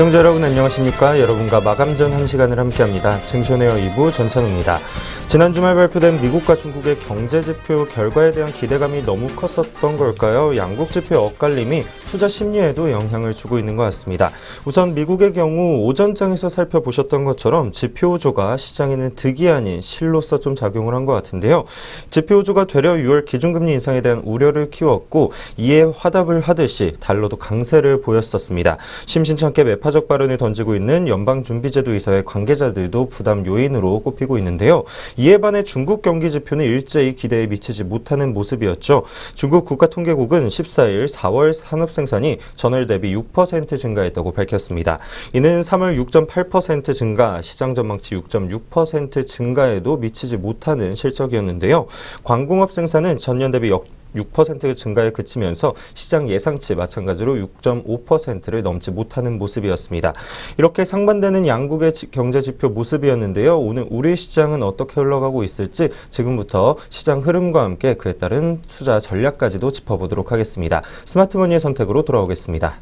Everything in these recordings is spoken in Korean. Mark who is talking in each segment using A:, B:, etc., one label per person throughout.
A: 시청자 여러분 안녕하십니까? 여러분과 마감전 1시간을 함께합니다. 증시온에어 2부 전찬우입니다. 지난 주말 발표된 미국과 중국의 경제지표 결과에 대한 기대감이 너무 컸었던 걸까요? 양국 지표 엇갈림이 투자 심리에도 영향을 주고 있는 것 같습니다. 우선 미국의 경우 오전장에서 살펴보셨던 것처럼 지표호조가 시장에는 득이 아닌 실로서 좀 작용을 한 것 같은데요. 지표호조가 되려 6월 기준금리 인상에 대한 우려를 키웠고 이에 화답을 하듯이 달러도 강세를 보였었습니다. 심심찮게 매파적 발언을 던지고 있는 연방준비제도 이사회 관계자들도 부담 요인으로 꼽히고 있는데요. 이에 반해 중국 경기 지표는 일제히 기대에 미치지 못하는 모습이었죠. 중국 국가통계국은 14일 4월 산업생산이 전월 대비 6% 증가했다고 밝혔습니다. 이는 3월 6.8% 증가, 시장 전망치 6.6% 증가에도 미치지 못하는 실적이었는데요. 광공업 생산은 전년 대비 6% 증가에 그치면서 시장 예상치 마찬가지로 6.5%를 넘지 못하는 모습이었습니다. 이렇게 상반되는 양국의 경제지표 모습이었는데요. 오늘 우리 시장은 어떻게 흘러가고 있을지 지금부터 시장 흐름과 함께 그에 따른 투자 전략까지도 짚어보도록 하겠습니다. 스마트머니의 선택으로 돌아오겠습니다.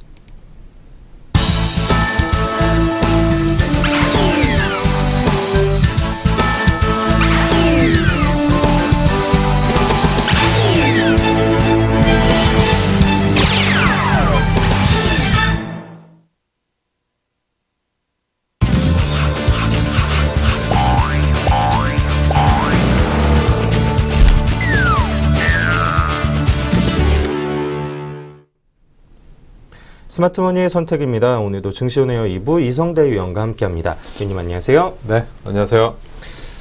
A: 스마트머니의 선택입니다. 오늘도 증시온에어 2부 이성대 위원과 함께합니다. 위원님 안녕하세요.
B: 네, 안녕하세요.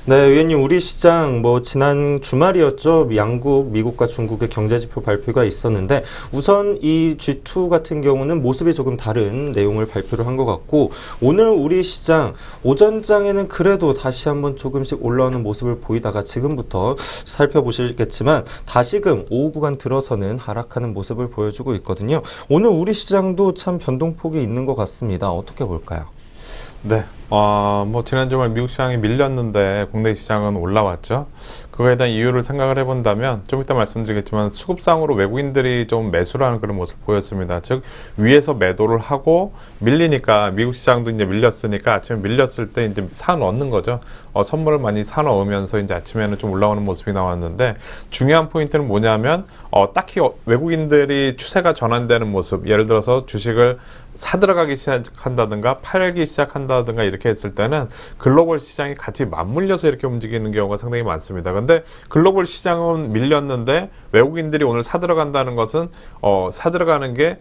A: 네, 위원님 우리 시장 지난 주말이었죠. 양국, 미국과 중국의 경제지표 발표가 있었는데 우선 이 G2 같은 경우는 모습이 조금 다른 내용을 발표를 한 것 같고 오늘 우리 시장 오전장에는 그래도 다시 한번 조금씩 올라오는 모습을 보이다가 지금부터 살펴보시겠지만 다시금 오후 구간 들어서는 하락하는 모습을 보여주고 있거든요. 오늘 우리 시장도 참 변동폭이 있는 것 같습니다. 어떻게 볼까요?
B: 네, 지난 주말 미국 시장이 밀렸는데 국내 시장은 올라왔죠. 그거에 대한 이유를 생각을 해본다면 좀 이따 말씀드리겠지만 수급상으로 외국인들이 좀 매수를 하는 그런 모습을 보였습니다. 즉 위에서 매도를 하고 밀리니까 미국 시장도 이제 밀렸으니까 아침에 밀렸을 때 이제 사 넣는 거죠. 선물을 많이 사 넣으면서 이제 아침에는 좀 올라오는 모습이 나왔는데 중요한 포인트는 뭐냐면 딱히 외국인들이 추세가 전환되는 모습, 예를 들어서 주식을 사들어가기 시작한다든가 팔기 시작한다든가 이렇게 했을 때는 글로벌 시장이 같이 맞물려서 이렇게 움직이는 경우가 상당히 많습니다. 근데 글로벌 시장은 밀렸는데 외국인들이 오늘 사들어간다는 것은 사들어가는 게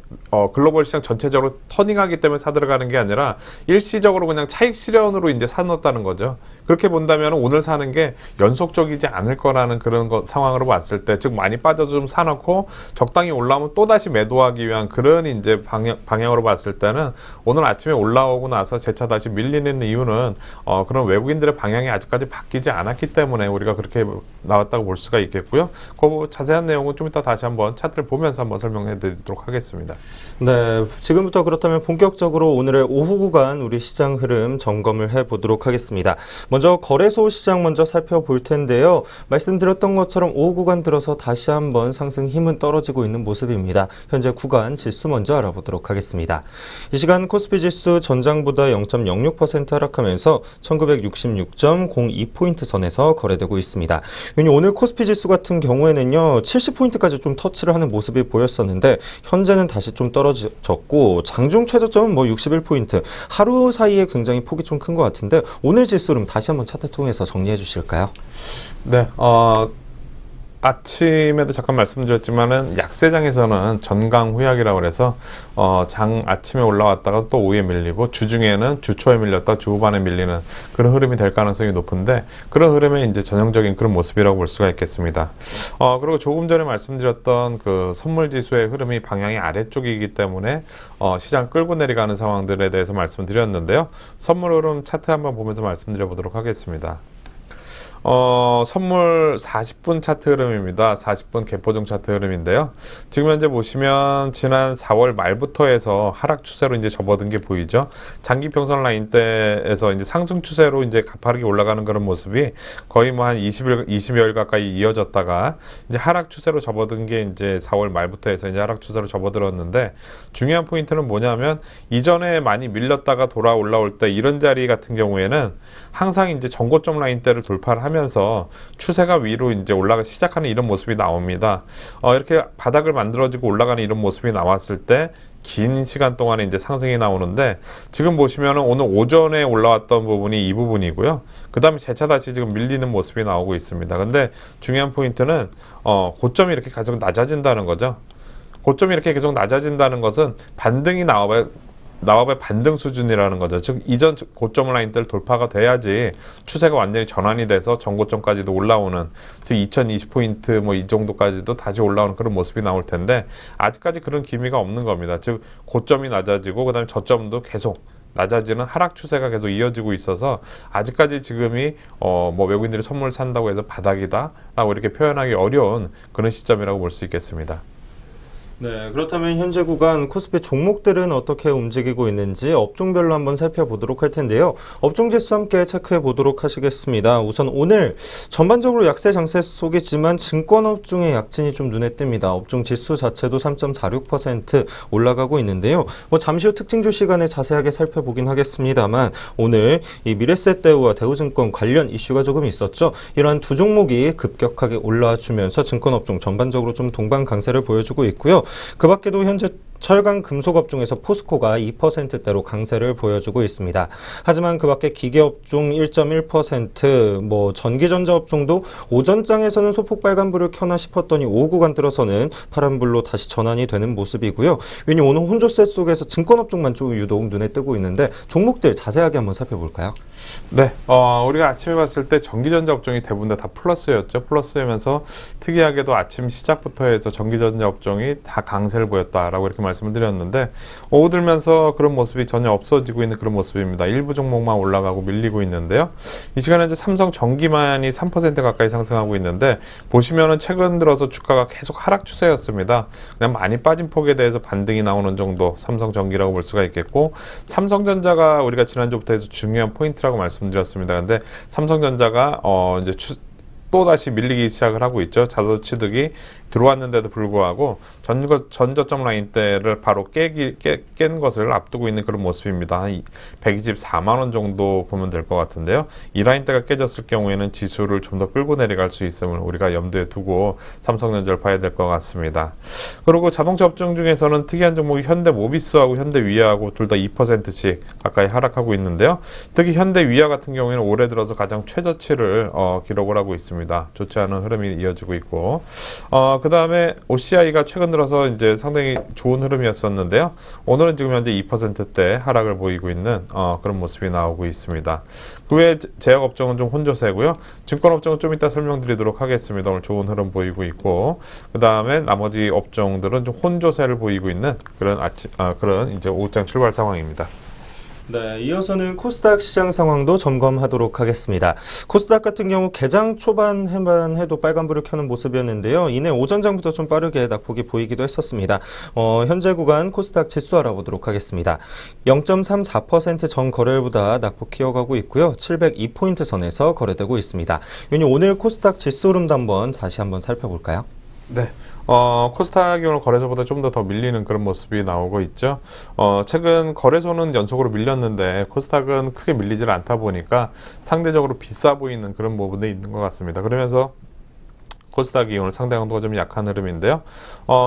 B: 글로벌 시장 전체적으로 터닝하기 때문에 사들어가는 게 아니라 일시적으로 그냥 차익 실현으로 이제 사놓았다는 거죠. 그렇게 본다면 오늘 사는 게 연속적이지 않을 거라는 그런 상황으로 봤을 때, 즉 많이 빠져서 좀 사놓고 적당히 올라오면 또 다시 매도하기 위한 그런 이제 방향으로 봤을 때는 오늘 아침에 올라오고 나서 재차 다시 밀리는 이유는 그런 외국인들의 방향이 아직까지 바뀌지 않았기 때문에 우리가 그렇게 나왔다고 볼 수가 있겠고요. 그 자세한 내용은 좀 이따 다시 한번 차트를 보면서 한번 설명해 드리도록 하겠습니다.
A: 네, 지금부터 그렇다면 본격적으로 오늘의 오후 구간 우리 시장 흐름 점검을 해보도록 하겠습니다. 먼저 거래소 시장 먼저 살펴볼 텐데요. 말씀드렸던 것처럼 오후 구간 들어서 다시 한번 상승 힘은 떨어지고 있는 모습입니다. 현재 구간 지수 먼저 알아보도록 하겠습니다. 이 시간 코스피 지수 전장보다 0.06% 하락하면서 1966.02포인트 선에서 거래되고 있습니다. 오늘 코스피 지수 같은 경우에는요, 70포인트까지 좀 터치를 하는 모습이 보였었는데 현재는 다시 좀 떨어졌고 장중 최저점은 61포인트. 하루 사이에 굉장히 폭이 좀 큰 것 같은데 오늘 지수는 다시 한번 차트 통해서 정리해 주실까요?
B: 네, 아침에도 잠깐 말씀드렸지만은 약세장에서는 전강후약이라고 해서 장 아침에 올라왔다가 또 오후에 밀리고 주중에는 주초에 밀렸다 주후반에 밀리는 그런 흐름이 될 가능성이 높은데 그런 흐름의 이제 전형적인 그런 모습이라고 볼 수가 있겠습니다. 그리고 조금 전에 말씀드렸던 그 선물 지수의 흐름이 방향이 아래쪽이기 때문에 시장 끌고 내려가는 상황들에 대해서 말씀드렸는데요. 선물 흐름 차트 한번 보면서 말씀드려 보도록 하겠습니다. 선물 40분 차트 흐름입니다. 40분 개포종 차트 흐름인데요. 지금 현재 보시면 지난 4월 말부터 해서 하락 추세로 이제 접어든 게 보이죠. 장기 평선 라인대에서 이제 상승 추세로 이제 가파르게 올라가는 그런 모습이 거의 뭐 한 20여일 가까이 이어졌다가 이제 하락 추세로 접어든 게 이제 4월 말부터 해서 이제 하락 추세로 접어들었는데, 중요한 포인트는 뭐냐면 이전에 많이 밀렸다가 돌아 올라올 때 이런 자리 같은 경우에는 항상 이제 전고점 라인대를 돌파를 하면서 추세가 위로 이제 올라가 시작하는 이런 모습이 나옵니다. 이렇게 바닥을 만들어지고 올라가는 이런 모습이 나왔을 때 긴 시간 동안에 이제 상승이 나오는데, 지금 보시면은 오늘 오전에 올라왔던 부분이 이 부분이고요. 그 다음에 재차 다시 지금 밀리는 모습이 나오고 있습니다. 근데 중요한 포인트는 고점이 이렇게 계속 낮아진다는 거죠. 고점이 이렇게 계속 낮아진다는 것은 반등이 나와봐야 반등 수준이라는 거죠. 즉 이전 고점 라인대를 돌파가 돼야지 추세가 완전히 전환이 돼서 전고점까지도 올라오는, 즉 2020포인트 뭐 이 정도까지도 다시 올라오는 그런 모습이 나올 텐데, 아직까지 그런 기미가 없는 겁니다. 즉 고점이 낮아지고 그다음에 저점도 계속 낮아지는 하락 추세가 계속 이어지고 있어서 아직까지 지금이 뭐 외국인들이 선물 산다고 해서 바닥이다라고 이렇게 표현하기 어려운 그런 시점이라고 볼 수 있겠습니다.
A: 네, 그렇다면 현재 구간 코스피 종목들은 어떻게 움직이고 있는지 업종별로 한번 살펴보도록 할 텐데요. 업종 지수 함께 체크해 보도록 하시겠습니다. 우선 오늘 전반적으로 약세 장세 속이지만 증권업종의 약진이 좀 눈에 띕니다. 업종 지수 자체도 3.46% 올라가고 있는데요. 잠시 후 특징주 시간에 자세하게 살펴보긴 하겠습니다만, 오늘 이 미래세대우와 대우증권 관련 이슈가 조금 있었죠. 이러한 두 종목이 급격하게 올라와주면서 증권업종 전반적으로 좀 동반 강세를 보여주고 있고요. 그 밖에도 현재 철강 금속업종에서 포스코가 2%대로 강세를 보여주고 있습니다. 하지만 그 밖에 기계업종 1.1%, 뭐 전기전자업종도 오전장에서는 소폭 빨간불을 켜나 싶었더니 오후 구간 들어서는 파란불로 다시 전환이 되는 모습이고요. 왜냐 오늘 혼조세 속에서 증권업종만 좀 유독 눈에 뜨고 있는데 종목들 자세하게 한번 살펴볼까요?
B: 네, 우리가 아침에 봤을 때 전기전자 업종이 대부분 다 플러스였죠. 플러스면서 특이하게도 아침 시작부터 해서 전기전자 업종이 다 강세를 보였다라고 이렇게 말씀을 드렸는데, 오후 들면서 그런 모습이 전혀 없어지고 있는 그런 모습입니다. 일부 종목만 올라가고 밀리고 있는데요. 이 시간에 이제 삼성전기만이 3% 가까이 상승하고 있는데, 보시면은 최근 들어서 주가가 계속 하락 추세였습니다. 그냥 많이 빠진 폭에 대해서 반등이 나오는 정도 삼성전기라고 볼 수가 있겠고, 삼성전자가 우리가 지난주부터 해서 중요한 포인트라고 말씀드렸습니다. 근데 삼성전자가 이제 또 다시 밀리기 시작을 하고 있죠. 자도 취득이 들어왔는데도 불구하고 전저점 라인대를 바로 깬 것을 앞두고 있는 그런 모습입니다. 한 124만 원 정도 보면 될 것 같은데요. 이 라인대가 깨졌을 경우에는 지수를 좀 더 끌고 내려갈 수 있음을 우리가 염두에 두고 삼성전자를 봐야 될 것 같습니다. 그리고 자동차 업종 중에서는 특이한 종목이 현대모비스하고 현대위아하고 둘 다 2%씩 가까이 하락하고 있는데요. 특히 현대위아 같은 경우에는 올해 들어서 가장 최저치를 기록을 하고 있습니다. 좋지 않은 흐름이 이어지고 있고, 그 다음에 OCI가 최근 들어서 이제 상당히 좋은 흐름이었었는데요. 오늘은 지금 현재 2%대 하락을 보이고 있는 그런 모습이 나오고 있습니다. 그 외에 제약업종은 좀 혼조세고요. 증권업종은 좀 이따 설명드리도록 하겠습니다. 오늘 좋은 흐름 보이고 있고, 그 다음에 나머지 업종들은 좀 혼조세를 보이고 있는 그런 그런 이제 오후장 출발 상황입니다.
A: 네, 이어서는 코스닥 시장 상황도 점검하도록 하겠습니다. 코스닥 같은 경우 개장 초반에만 해도 빨간불을 켜는 모습이었는데요. 이내 오전장부터 좀 빠르게 낙폭이 보이기도 했었습니다. 현재 구간 코스닥 지수 알아보도록 하겠습니다. 0.34% 전 거래일보다 낙폭 이어가고 있고요. 702포인트 선에서 거래되고 있습니다. 오늘 코스닥 지수 흐름도 다시 한번 살펴볼까요?
B: 네. 코스닥이 오늘 거래소보다 좀 더 밀리는 그런 모습이 나오고 있죠. 최근 거래소는 연속으로 밀렸는데 코스닥은 크게 밀리질 않다 보니까 상대적으로 비싸 보이는 그런 부분이 있는 것 같습니다. 그러면서 코스닥이 오늘 상대 강도가 좀 약한 흐름인데요.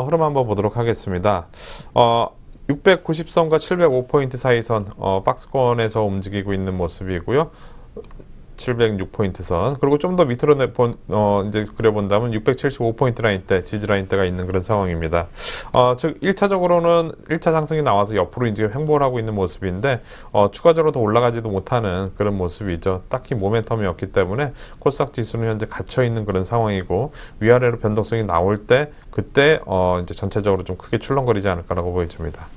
B: 흐름 한번 보도록 하겠습니다. 690선과 705포인트 사이선 박스권에서 움직이고 있는 모습이고요. 706포인트 선, 그리고 좀 더 밑으로 이제 그려본다면 675포인트 라인대, 지지 라인대가 있는 그런 상황입니다. 즉 1차적으로는 1차 상승이 나와서 옆으로 이제 횡보를 하고 있는 모습인데, 추가적으로 더 올라가지도 못하는 그런 모습이죠. 딱히 모멘텀이 없기 때문에 코스닥 지수는 현재 갇혀 있는 그런 상황이고, 위아래로 변동성이 나올 때 그때 이제 전체적으로 좀 크게 출렁거리지 않을까라고 보여집니다.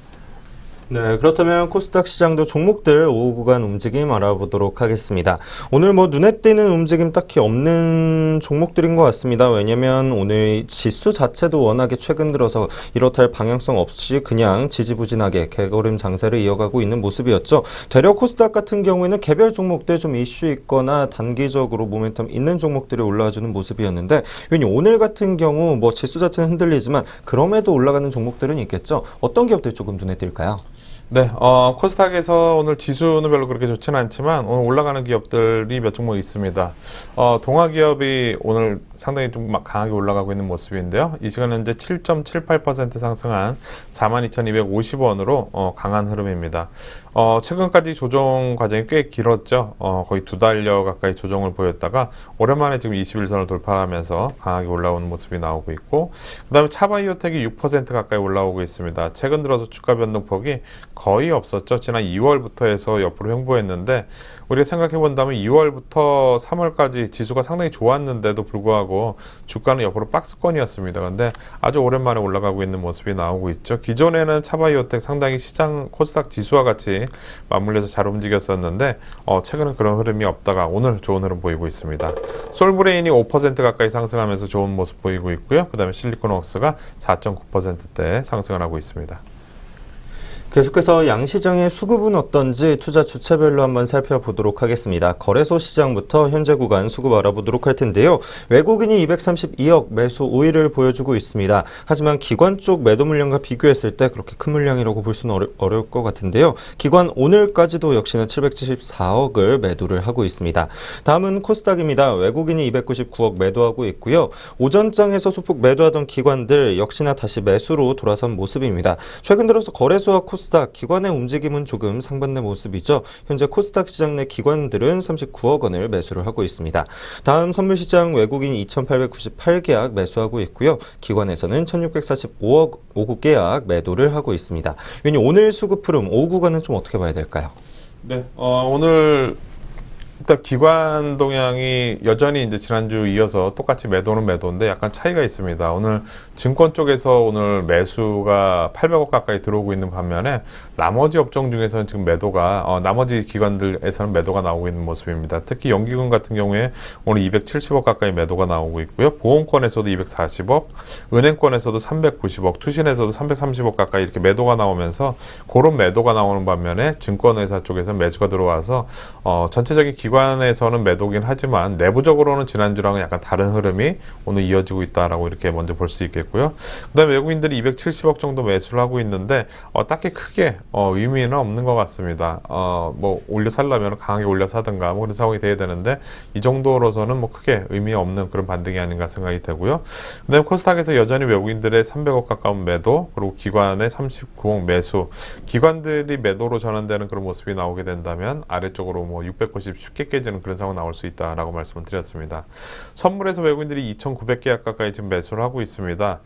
A: 네, 그렇다면 코스닥 시장도 종목들 오후 구간 움직임 알아보도록 하겠습니다. 오늘 뭐 눈에 띄는 움직임 딱히 없는 종목들인 것 같습니다. 왜냐면 오늘 지수 자체도 워낙에 최근 들어서 이렇다 할 방향성 없이 그냥 지지부진하게 개걸음 장세를 이어가고 있는 모습이었죠. 되려 코스닥 같은 경우에는 개별 종목들 좀 이슈 있거나 단기적으로 모멘텀 있는 종목들이 올라와주는 모습이었는데 오늘 같은 경우 뭐 지수 자체는 흔들리지만 그럼에도 올라가는 종목들은 있겠죠. 어떤 기업들 조금 눈에 띌까요?
B: 네, 코스닥에서 오늘 지수는 별로 그렇게 좋지는 않지만 오늘 올라가는 기업들이 몇 종목 있습니다. 동아기업이 오늘 상당히 좀 강하게 올라가고 있는 모습인데요. 이 시간 현재 7.78% 상승한 42,250원으로 강한 흐름입니다. 최근까지 조정 과정이 꽤 길었죠. 거의 2달여 가까이 조정을 보였다가 오랜만에 지금 21선을 돌파하면서 강하게 올라오는 모습이 나오고 있고, 그 다음에 차바이오텍이 6% 가까이 올라오고 있습니다. 최근 들어서 주가 변동폭이 거의 없었죠. 지난 2월부터 해서 옆으로 횡보했는데, 우리가 생각해 본다면 2월부터 3월까지 지수가 상당히 좋았는데도 불구하고 주가는 옆으로 박스권이었습니다. 근데 아주 오랜만에 올라가고 있는 모습이 나오고 있죠. 기존에는 차바이오텍 상당히 시장 코스닥 지수와 같이 맞물려서 잘 움직였었는데 최근은 그런 흐름이 없다가 오늘 좋은 흐름 보이고 있습니다. 솔브레인이 5% 가까이 상승하면서 좋은 모습 보이고 있고요. 그 다음에 실리콘웍스가 4.9%대 상승을 하고 있습니다.
A: 계속해서 양시장의 수급은 어떤지 투자 주체별로 한번 살펴보도록 하겠습니다. 거래소 시장부터 현재 구간 수급 알아보도록 할 텐데요. 외국인이 232억 매수 우위를 보여주고 있습니다. 하지만 기관 쪽 매도 물량과 비교했을 때 그렇게 큰 물량이라고 볼 수는 어려울 것 같은데요. 기관 오늘까지도 역시나 774억을 매도를 하고 있습니다. 다음은 코스닥입니다. 외국인이 299억 매도하고 있고요. 오전장에서 소폭 매도하던 기관들 역시나 다시 매수로 돌아선 모습입니다. 최근 들어서 거래소와 코스닥 기관의 움직임은 조금 상반된 모습이죠. 현재 코스닥 시장 내 기관들은 39억 원을 매수를 하고 있습니다. 다음 선물시장 외국인 2,898계약 매수하고 있고요. 기관에서는 1,645억 59계약 매도를 하고 있습니다. 오늘 수급 흐름 오후 구간은 좀 어떻게 봐야 될까요?
B: 네, 오늘 일단 기관 동향이 여전히 이제 지난주 이어서 똑같이 매도는 매도인데 약간 차이가 있습니다. 오늘 증권 쪽에서 오늘 매수가 800억 가까이 들어오고 있는 반면에 나머지 업종 중에서는 지금 매도가 나머지 기관들에서는 매도가 나오고 있는 모습입니다. 특히 연기금 같은 경우에 오늘 270억 가까이 매도가 나오고 있고요. 보험권에서도 240억, 은행권에서도 390억, 투신에서도 330억 가까이 이렇게 매도가 나오면서 그런 매도가 나오는 반면에 증권회사 쪽에서 매수가 들어와서 전체적인 기관에서는 매도긴 하지만 내부적으로는 지난주랑은 약간 다른 흐름이 오늘 이어지고 있다라고 이렇게 먼저 볼 수 있겠고요. 그다음에 외국인들이 270억 정도 매수를 하고 있는데 딱히 크게 의미는 없는 것 같습니다. 뭐 올려 살려면 강하게 올려 사든가 뭐 그런 상황이 돼야 되는데 이 정도로서는 뭐 크게 의미 없는 그런 반등이 아닌가 생각이 되고요. 그다음에 코스닥에서 여전히 외국인들의 300억 가까운 매도, 그리고 기관의 39억 매수, 기관들이 매도로 전환되는 그런 모습이 나오게 된다면 아래쪽으로 뭐 690 쉽게 깨지는 그런 상황 나올 수 있다라고 말씀을 드렸습니다. 선물에서 외국인들이 2,900계약 가까이 지금 매수를 하고 있습니다.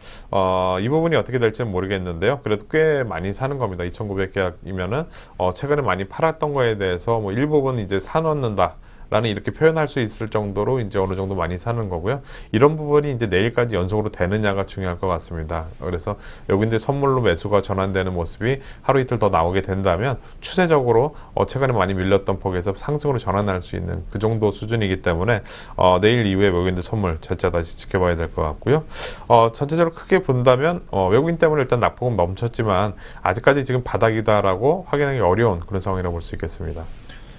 B: 이 부분이 어떻게 될지는 모르겠는데요. 그래도 꽤 많이 사는 겁니다. 2,900계약이면은 최근에 많이 팔았던 거에 대해서 뭐 일부분 이제 사놓는다 라는 이렇게 표현할 수 있을 정도로 이제 어느 정도 많이 사는 거고요. 이런 부분이 이제 내일까지 연속으로 되느냐가 중요할 것 같습니다. 그래서 외국인들 선물로 매수가 전환되는 모습이 하루 이틀 더 나오게 된다면 추세적으로 최근에 많이 밀렸던 폭에서 상승으로 전환할 수 있는 그 정도 수준이기 때문에 내일 이후에 외국인들 선물 절차 다시 지켜봐야 될 것 같고요. 전체적으로 크게 본다면 외국인 때문에 일단 낙폭은 멈췄지만 아직까지 지금 바닥이다라고 확인하기 어려운 그런 상황이라고 볼 수 있겠습니다.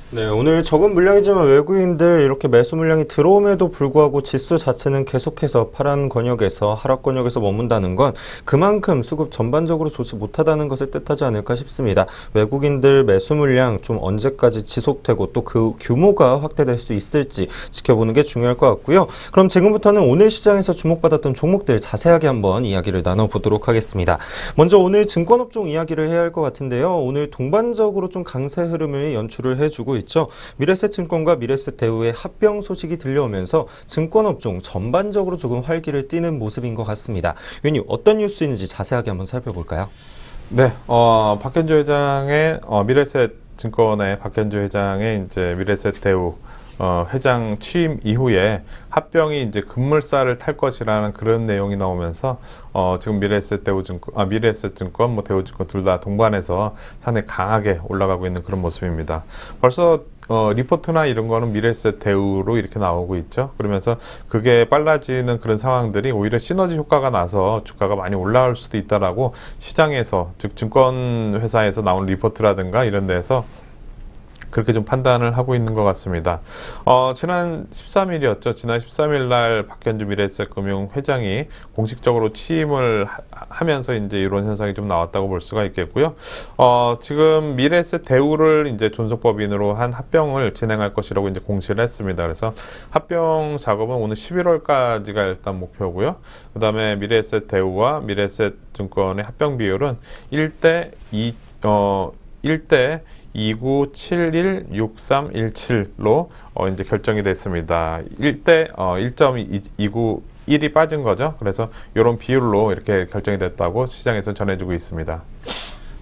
A: 네, 오늘 적은 물량이지만 외국인들 이렇게 매수 물량이 들어옴에도 불구하고 지수 자체는 계속해서 파란 권역에서 하락 권역에서 머문다는 건 그만큼 수급 전반적으로 좋지 못하다는 것을 뜻하지 않을까 싶습니다. 외국인들 매수 물량 좀 언제까지 지속되고 또 그 규모가 확대될 수 있을지 지켜보는 게 중요할 것 같고요. 그럼 지금부터는 오늘 시장에서 주목받았던 종목들 자세하게 한번 이야기를 나눠보도록 하겠습니다. 먼저 오늘 증권업종 이야기를 해야 할 것 같은데요. 오늘 동반적으로 좀 강세 흐름을 연출을 해주고 있죠. 미래셋증권과 미래셋대우의 합병 소식이 들려오면서 증권업종 전반적으로 조금 활기를 띠는 모습인 것 같습니다. 위원님 어떤 뉴스인지 자세하게 한번 살펴볼까요?
B: 네, 박현주 회장의 미래셋증권의 박현주 회장의 이제 미래셋대우 회장 취임 이후에 합병이 이제 급물살을 탈 것이라는 그런 내용이 나오면서 지금 미래에셋증권, 뭐 대우증권 둘 다 동반해서 상당히 강하게 올라가고 있는 그런 모습입니다. 벌써 리포트나 이런 거는 미래에셋 대우로 이렇게 나오고 있죠. 그러면서 그게 빨라지는 그런 상황들이 오히려 시너지 효과가 나서 주가가 많이 올라갈 수도 있다라고 시장에서, 즉 증권 회사에서 나오는 리포트라든가 이런 데서 그렇게 좀 판단을 하고 있는 것 같습니다. 지난 13일이었죠. 지난 13일 날 박현주 미래에셋금융 회장이 공식적으로 취임을 하면서 이제 이런 현상이 좀 나왔다고 볼 수가 있겠고요. 지금 미래에셋 대우를 이제 존속법인으로 한 합병을 진행할 것이라고 이제 공시를 했습니다. 그래서 합병 작업은 오늘 11월까지가 일단 목표고요. 그 다음에 미래에셋 대우와 미래에셋 증권의 합병 비율은 1대 29716317로 이제 결정이 됐습니다. 1.29 빠진 거죠. 그래서 이런 비율로 이렇게 결정이 됐다고 시장에서 전해주고 있습니다.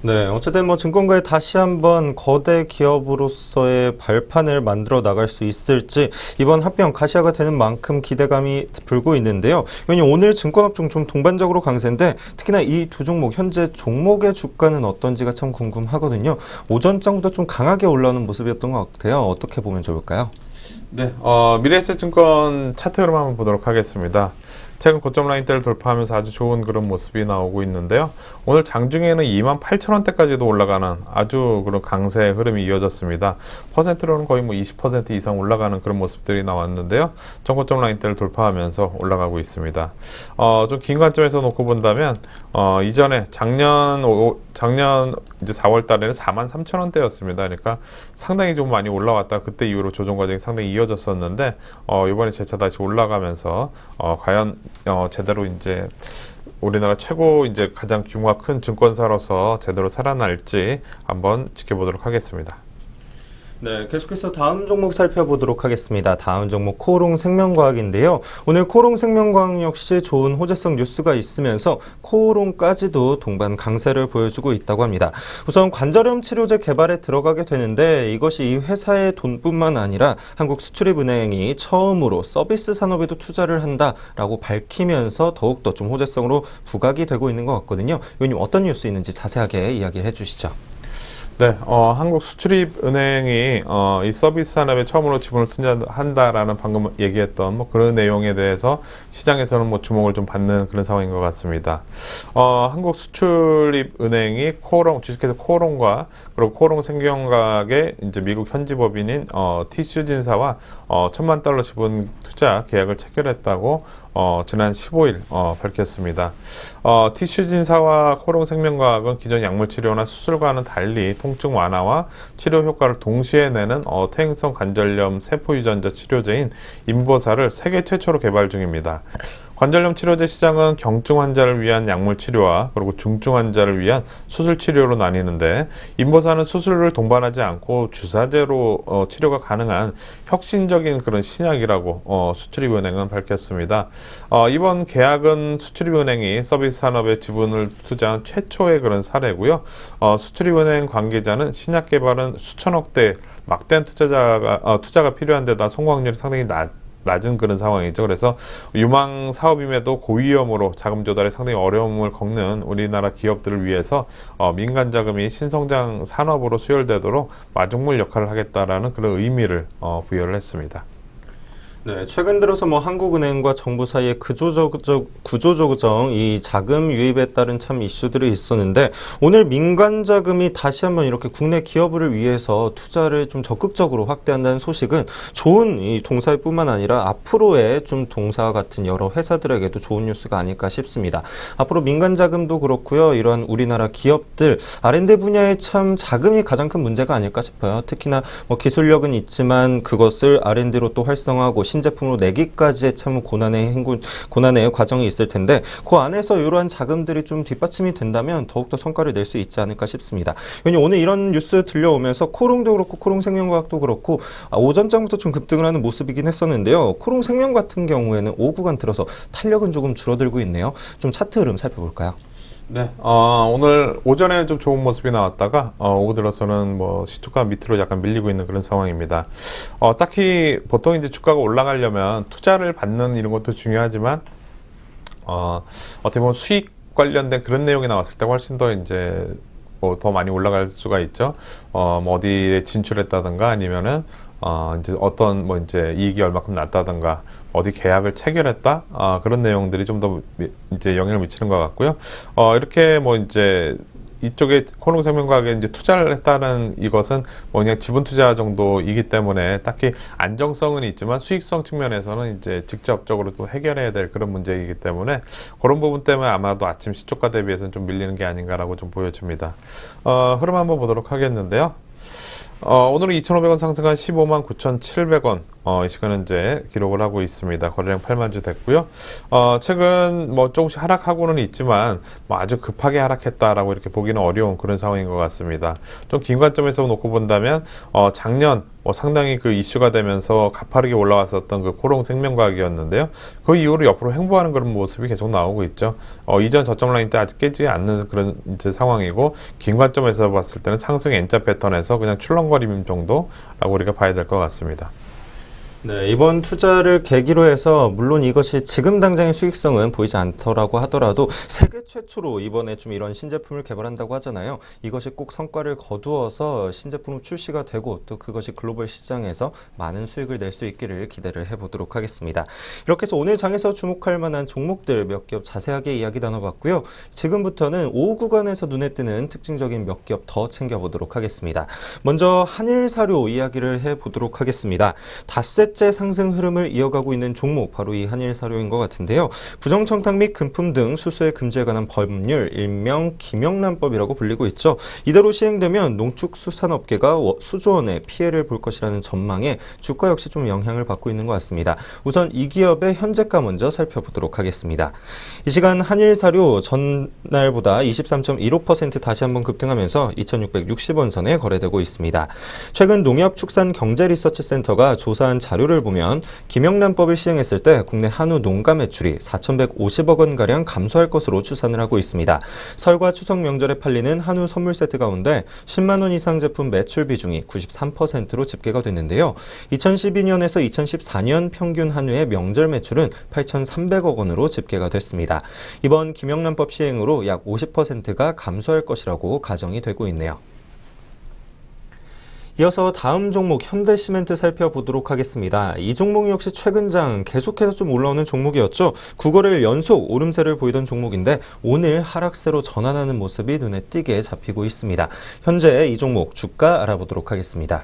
A: 네, 어쨌든 뭐 증권가에 다시 한번 거대 기업으로서의 발판을 만들어 나갈 수 있을지 이번 합병 가시화가 되는 만큼 기대감이 불고 있는데요. 왜냐면 오늘 증권업종 좀 동반적으로 강세인데 특히나 이 두 종목 현재 종목의 주가는 어떤지가 참 궁금하거든요. 오전장보다 좀 강하게 올라오는 모습이었던 것 같아요. 어떻게 보면 좋을까요?
B: 네, 미래에셋증권 차트 흐름 한번 보도록 하겠습니다. 최근 고점 라인대를 돌파하면서 아주 좋은 그런 모습이 나오고 있는데요. 오늘 장중에는 28,000원대까지도 올라가는 아주 그런 강세 흐름이 이어졌습니다. 퍼센트로는 거의 뭐 20% 이상 올라가는 그런 모습들이 나왔는데요. 전고점 라인대를 돌파하면서 올라가고 있습니다. 좀 긴 관점에서 놓고 본다면 이전에 작년 이제 4월 달에는 43,000원대였습니다. 그러니까 상당히 좀 많이 올라왔다. 그때 이후로 조정 과정이 상당히 이어졌었는데 이번에 재차 다시 올라가면서 과연 제대로 이제 우리나라 최고 이제 가장 규모가 큰 증권사로서 제대로 살아날지 한번 지켜보도록 하겠습니다.
A: 네, 계속해서 다음 종목 살펴보도록 하겠습니다. 다음 종목 코오롱생명과학인데요. 오늘 코오롱생명과학 역시 좋은 호재성 뉴스가 있으면서 코오롱까지도 동반 강세를 보여주고 있다고 합니다. 우선 관절염 치료제 개발에 들어가게 되는데 이것이 이 회사의 돈뿐만 아니라 한국수출입은행이 처음으로 서비스 산업에도 투자를 한다라고 밝히면서 더욱더 좀 호재성으로 부각이 되고 있는 것 같거든요. 의원님 어떤 뉴스 있는지 자세하게 이야기해 주시죠.
B: 네, 한국수출입은행이 이 서비스 산업에 처음으로 지분을 투자한다라는 방금 얘기했던 뭐 그런 내용에 대해서 시장에서는 뭐 주목을 좀 받는 그런 상황인 것 같습니다. 한국수출입은행이 주식회사 코오롱과 그리고 코오롱생명과학의 이제 미국 현지 법인인 티슈진사와 $1,000만 지분 투자 계약을 체결했다고 지난 15일 밝혔습니다. 티슈진사와 코오롱생명과학은 기존 약물 치료나 수술과는 달리 통증 완화와 치료 효과를 동시에 내는 퇴행성 관절염 세포 유전자 치료제인 인보사를 세계 최초로 개발 중입니다. 관절염 치료제 시장은 경증 환자를 위한 약물 치료와 그리고 중증 환자를 위한 수술 치료로 나뉘는데 인보사는 수술을 동반하지 않고 주사제로 치료가 가능한 혁신적인 그런 신약이라고 수출입은행은 밝혔습니다. 이번 계약은 수출입은행이 서비스 산업에 지분을 투자한 최초의 그런 사례고요. 수출입은행 관계자는 신약 개발은 수천억대 막대한 투자가 필요한 데다 성공 확률이 상당히 낮은 그런 상황이죠. 그래서 유망 사업임에도 고위험으로 자금 조달에 상당히 어려움을 겪는 우리나라 기업들을 위해서 민간 자금이 신성장 산업으로 수혈되도록 마중물 역할을 하겠다라는 그런 의미를 부여를 했습니다.
A: 네, 최근 들어서 뭐 한국은행과 정부 사이의 구조조정, 이 자금 유입에 따른 참 이슈들이 있었는데 오늘 민간 자금이 다시 한번 이렇게 국내 기업을 위해서 투자를 좀 적극적으로 확대한다는 소식은 좋은 이 동사뿐만 아니라 앞으로의 좀 동사와 같은 여러 회사들에게도 좋은 뉴스가 아닐까 싶습니다. 앞으로 민간 자금도 그렇고요, 이러한 우리나라 기업들 R&D 분야에 참 자금이 가장 큰 문제가 아닐까 싶어요. 특히나 뭐 기술력은 있지만 그것을 R&D로 또 활성화하고 신제품으로 내기까지의 참 고난의 과정이 있을 텐데 그 안에서 이러한 자금들이 좀 뒷받침이 된다면 더욱더 성과를 낼 수 있지 않을까 싶습니다. 왜냐면 오늘 이런 뉴스 들려오면서 코오롱도 그렇고 코오롱생명과학도 그렇고 오전장부터 좀 급등을 하는 모습이긴 했었는데요. 코오롱생명 같은 경우에는 5구간 들어서 탄력은 조금 줄어들고 있네요. 좀 차트 흐름 살펴볼까요?
B: 네, 오늘 오전에는 좀 좋은 모습이 나왔다가 오후 들어서는 뭐 시초가 밑으로 약간 밀리고 있는 그런 상황입니다. 딱히 보통 이제 주가가 올라가려면 투자를 받는 이런 것도 중요하지만 어떻게 보면 수익 관련된 그런 내용이 나왔을 때 훨씬 더 이제 뭐 더 많이 올라갈 수가 있죠. 뭐 어디에 진출했다든가 아니면은 이제 어떤 뭐 이제 이익이 얼마큼 났다든가 어디 계약을 체결했다 그런 내용들이 좀 더 이제 영향을 미치는 것 같고요. 이렇게 뭐 이제 이쪽에 코롱생명과학에 이제 투자를 했다는 이것은 뭐 그냥 지분 투자 정도이기 때문에 딱히 안정성은 있지만 수익성 측면에서는 이제 직접적으로 또 해결해야 될 그런 문제이기 때문에 그런 부분 때문에 아마도 아침 시초가 대비해서는 좀 밀리는 게 아닌가라고 좀 보여집니다. 흐름 한번 보도록 하겠는데요. 오늘은 2,500원 상승한 15만 9,700원 이 시간은 이제 기록을 하고 있습니다. 거래량 8만 주 됐고요. 최근 뭐 조금씩 하락하고는 있지만 뭐 아주 급하게 하락했다라고 이렇게 보기는 어려운 그런 상황인 것 같습니다. 좀 긴 관점에서 놓고 본다면 작년 뭐 상당히 그 이슈가 되면서 가파르게 올라왔었던 그 코롱 생명과학이었는데요. 그 이후로 옆으로 횡보하는 그런 모습이 계속 나오고 있죠. 이전 저점 라인 때 아직 깨지지 않는 그런 이제 상황이고 긴 관점에서 봤을 때는 상승 N자 패턴에서 그냥 출렁거림 정도라고 우리가 봐야 될 것 같습니다.
A: 네, 이번 투자를 계기로 해서 물론 이것이 지금 당장의 수익성은 보이지 않더라고 하더라도 세계 최초로 이번에 좀 이런 신제품을 개발한다고 하잖아요. 이것이 꼭 성과를 거두어서 신제품 출시가 되고 또 그것이 글로벌 시장에서 많은 수익을 낼 수 있기를 기대를 해보도록 하겠습니다. 이렇게 해서 오늘 장에서 주목할 만한 종목들 몇 기업 자세하게 이야기 나눠봤고요. 지금부터는 오후 구간에서 눈에 띄는 특징적인 몇 기업 더 챙겨보도록 하겠습니다. 먼저 한일사료 이야기를 해보도록 하겠습니다. 닷새 째 상승 흐름을 이어가고 있는 종목 바로 이 한일사료인 것 같은데요. 부정청탁 및 금품 등 수수의 금지에 관한 법률 일명 김영란법이라고 불리고 있죠. 이대로 시행되면 농축수산업계가 수조 원의 피해를 볼 것이라는 전망에 주가 역시 좀 영향을 받고 있는 것 같습니다. 우선 이 기업의 현재가 먼저 살펴보도록 하겠습니다. 이 시간 한일사료 전날보다 23.15% 다시 한번 급등하면서 2,660원 선에 거래되고 있습니다. 최근 농협축산경제리서치센터가 조사한 자료를 보면 김영란법을 시행했을 때 국내 한우 농가 매출이 4,150억 원가량 감소할 것으로 추산을 하고 있습니다. 설과 추석 명절에 팔리는 한우 선물 세트 가운데 10만 원 이상 제품 매출 비중이 93%로 집계가 됐는데요. 2012년에서 2014년 평균 한우의 명절 매출은 8,300억 원으로 집계가 됐습니다. 이번 김영란법 시행으로 약 50%가 감소할 것이라고 가정이 되고 있네요. 이어서 다음 종목 현대시멘트 살펴보도록 하겠습니다. 이 종목 역시 최근 장 계속해서 좀 올라오는 종목이었죠. 9거래일 연속 오름세를 보이던 종목인데 오늘 하락세로 전환하는 모습이 눈에 띄게 잡히고 있습니다. 현재 이 종목 주가 알아보도록 하겠습니다.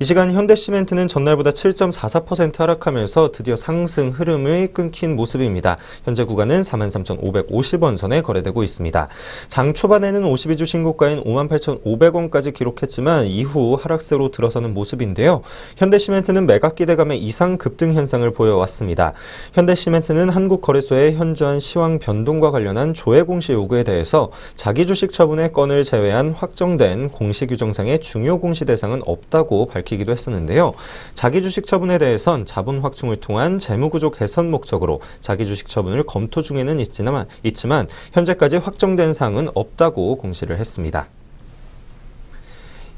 A: 이 시간 현대시멘트는 전날보다 7.44% 하락하면서 드디어 상승 흐름을 끊긴 모습입니다. 현재 구간은 43,550원 선에 거래되고 있습니다. 장 초반에는 52주 신고가인 58,500원까지 기록했지만 이후 하락세로 들어서는 모습인데요. 현대시멘트는 매각 기대감의 이상 급등 현상을 보여왔습니다. 현대시멘트는 한국거래소의 현저한 시황 변동과 관련한 조회 공시 요구에 대해서 자기 주식 처분의 건을 제외한 확정된 공시 규정상의 중요 공시 대상은 없다고 밝히기도 했었는데요. 자기 주식 처분에 대해선 자본 확충을 통한 재무구조 개선 목적으로 자기 주식 처분을 검토 중에는 있지만 현재까지 확정된 사항은 없다고 공시를 했습니다.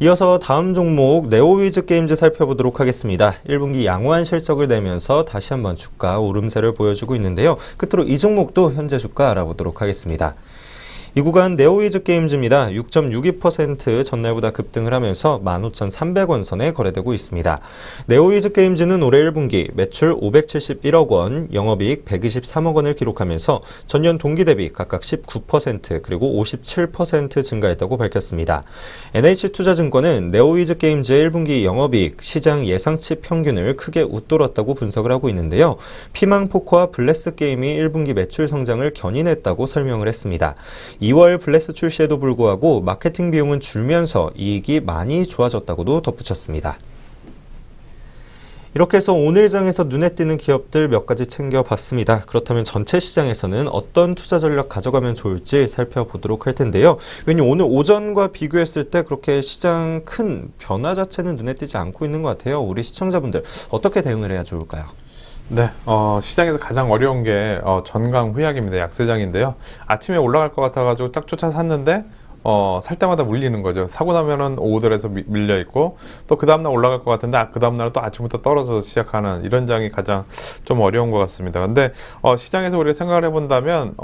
A: 이어서 다음 종목 네오위즈 게임즈 살펴보도록 하겠습니다. 1분기 양호한 실적을 내면서 다시 한번 주가 오름세를 보여주고 있는데요. 끝으로 이 종목도 현재 주가 알아보도록 하겠습니다. 이 구간 네오위즈 게임즈입니다. 6.62% 전날보다 급등을 하면서 15,300원 선에 거래되고 있습니다. 네오위즈 게임즈는 올해 1분기 매출 571억 원, 영업이익 123억 원을 기록하면서 전년 동기 대비 각각 19% 그리고 57% 증가했다고 밝혔습니다. NH투자증권은 네오위즈 게임즈의 1분기 영업이익 시장 예상치 평균을 크게 웃돌았다고 분석을 하고 있는데요. 피망포커와 블레스 게임이 1분기 매출 성장을 견인했다고 설명을 했습니다. 2월 블레스 출시에도 불구하고 마케팅 비용은 줄면서 이익이 많이 좋아졌다고도 덧붙였습니다. 이렇게 해서 오늘 장에서 눈에 띄는 기업들 몇 가지 챙겨봤습니다. 그렇다면 전체 시장에서는 어떤 투자 전략 가져가면 좋을지 살펴보도록 할 텐데요. 왜냐면 오늘 오전과 비교했을 때 그렇게 시장 큰 변화 자체는 눈에 띄지 않고 있는 것 같아요. 우리 시청자분들 어떻게 대응을 해야 좋을까요?
B: 네, 시장에서 가장 어려운 게 전강후약입니다. 약세장인데요. 아침에 올라갈 것 같아가지고 딱 쫓아 샀는데 살 때마다 물리는 거죠. 사고 나면은 오더에서 밀려 있고 또 그 다음날 올라갈 것 같은데 그 다음날 또 아침부터 떨어져서 시작하는 이런 장이 가장 좀 어려운 것 같습니다. 근데 시장에서 우리가 생각을 해본다면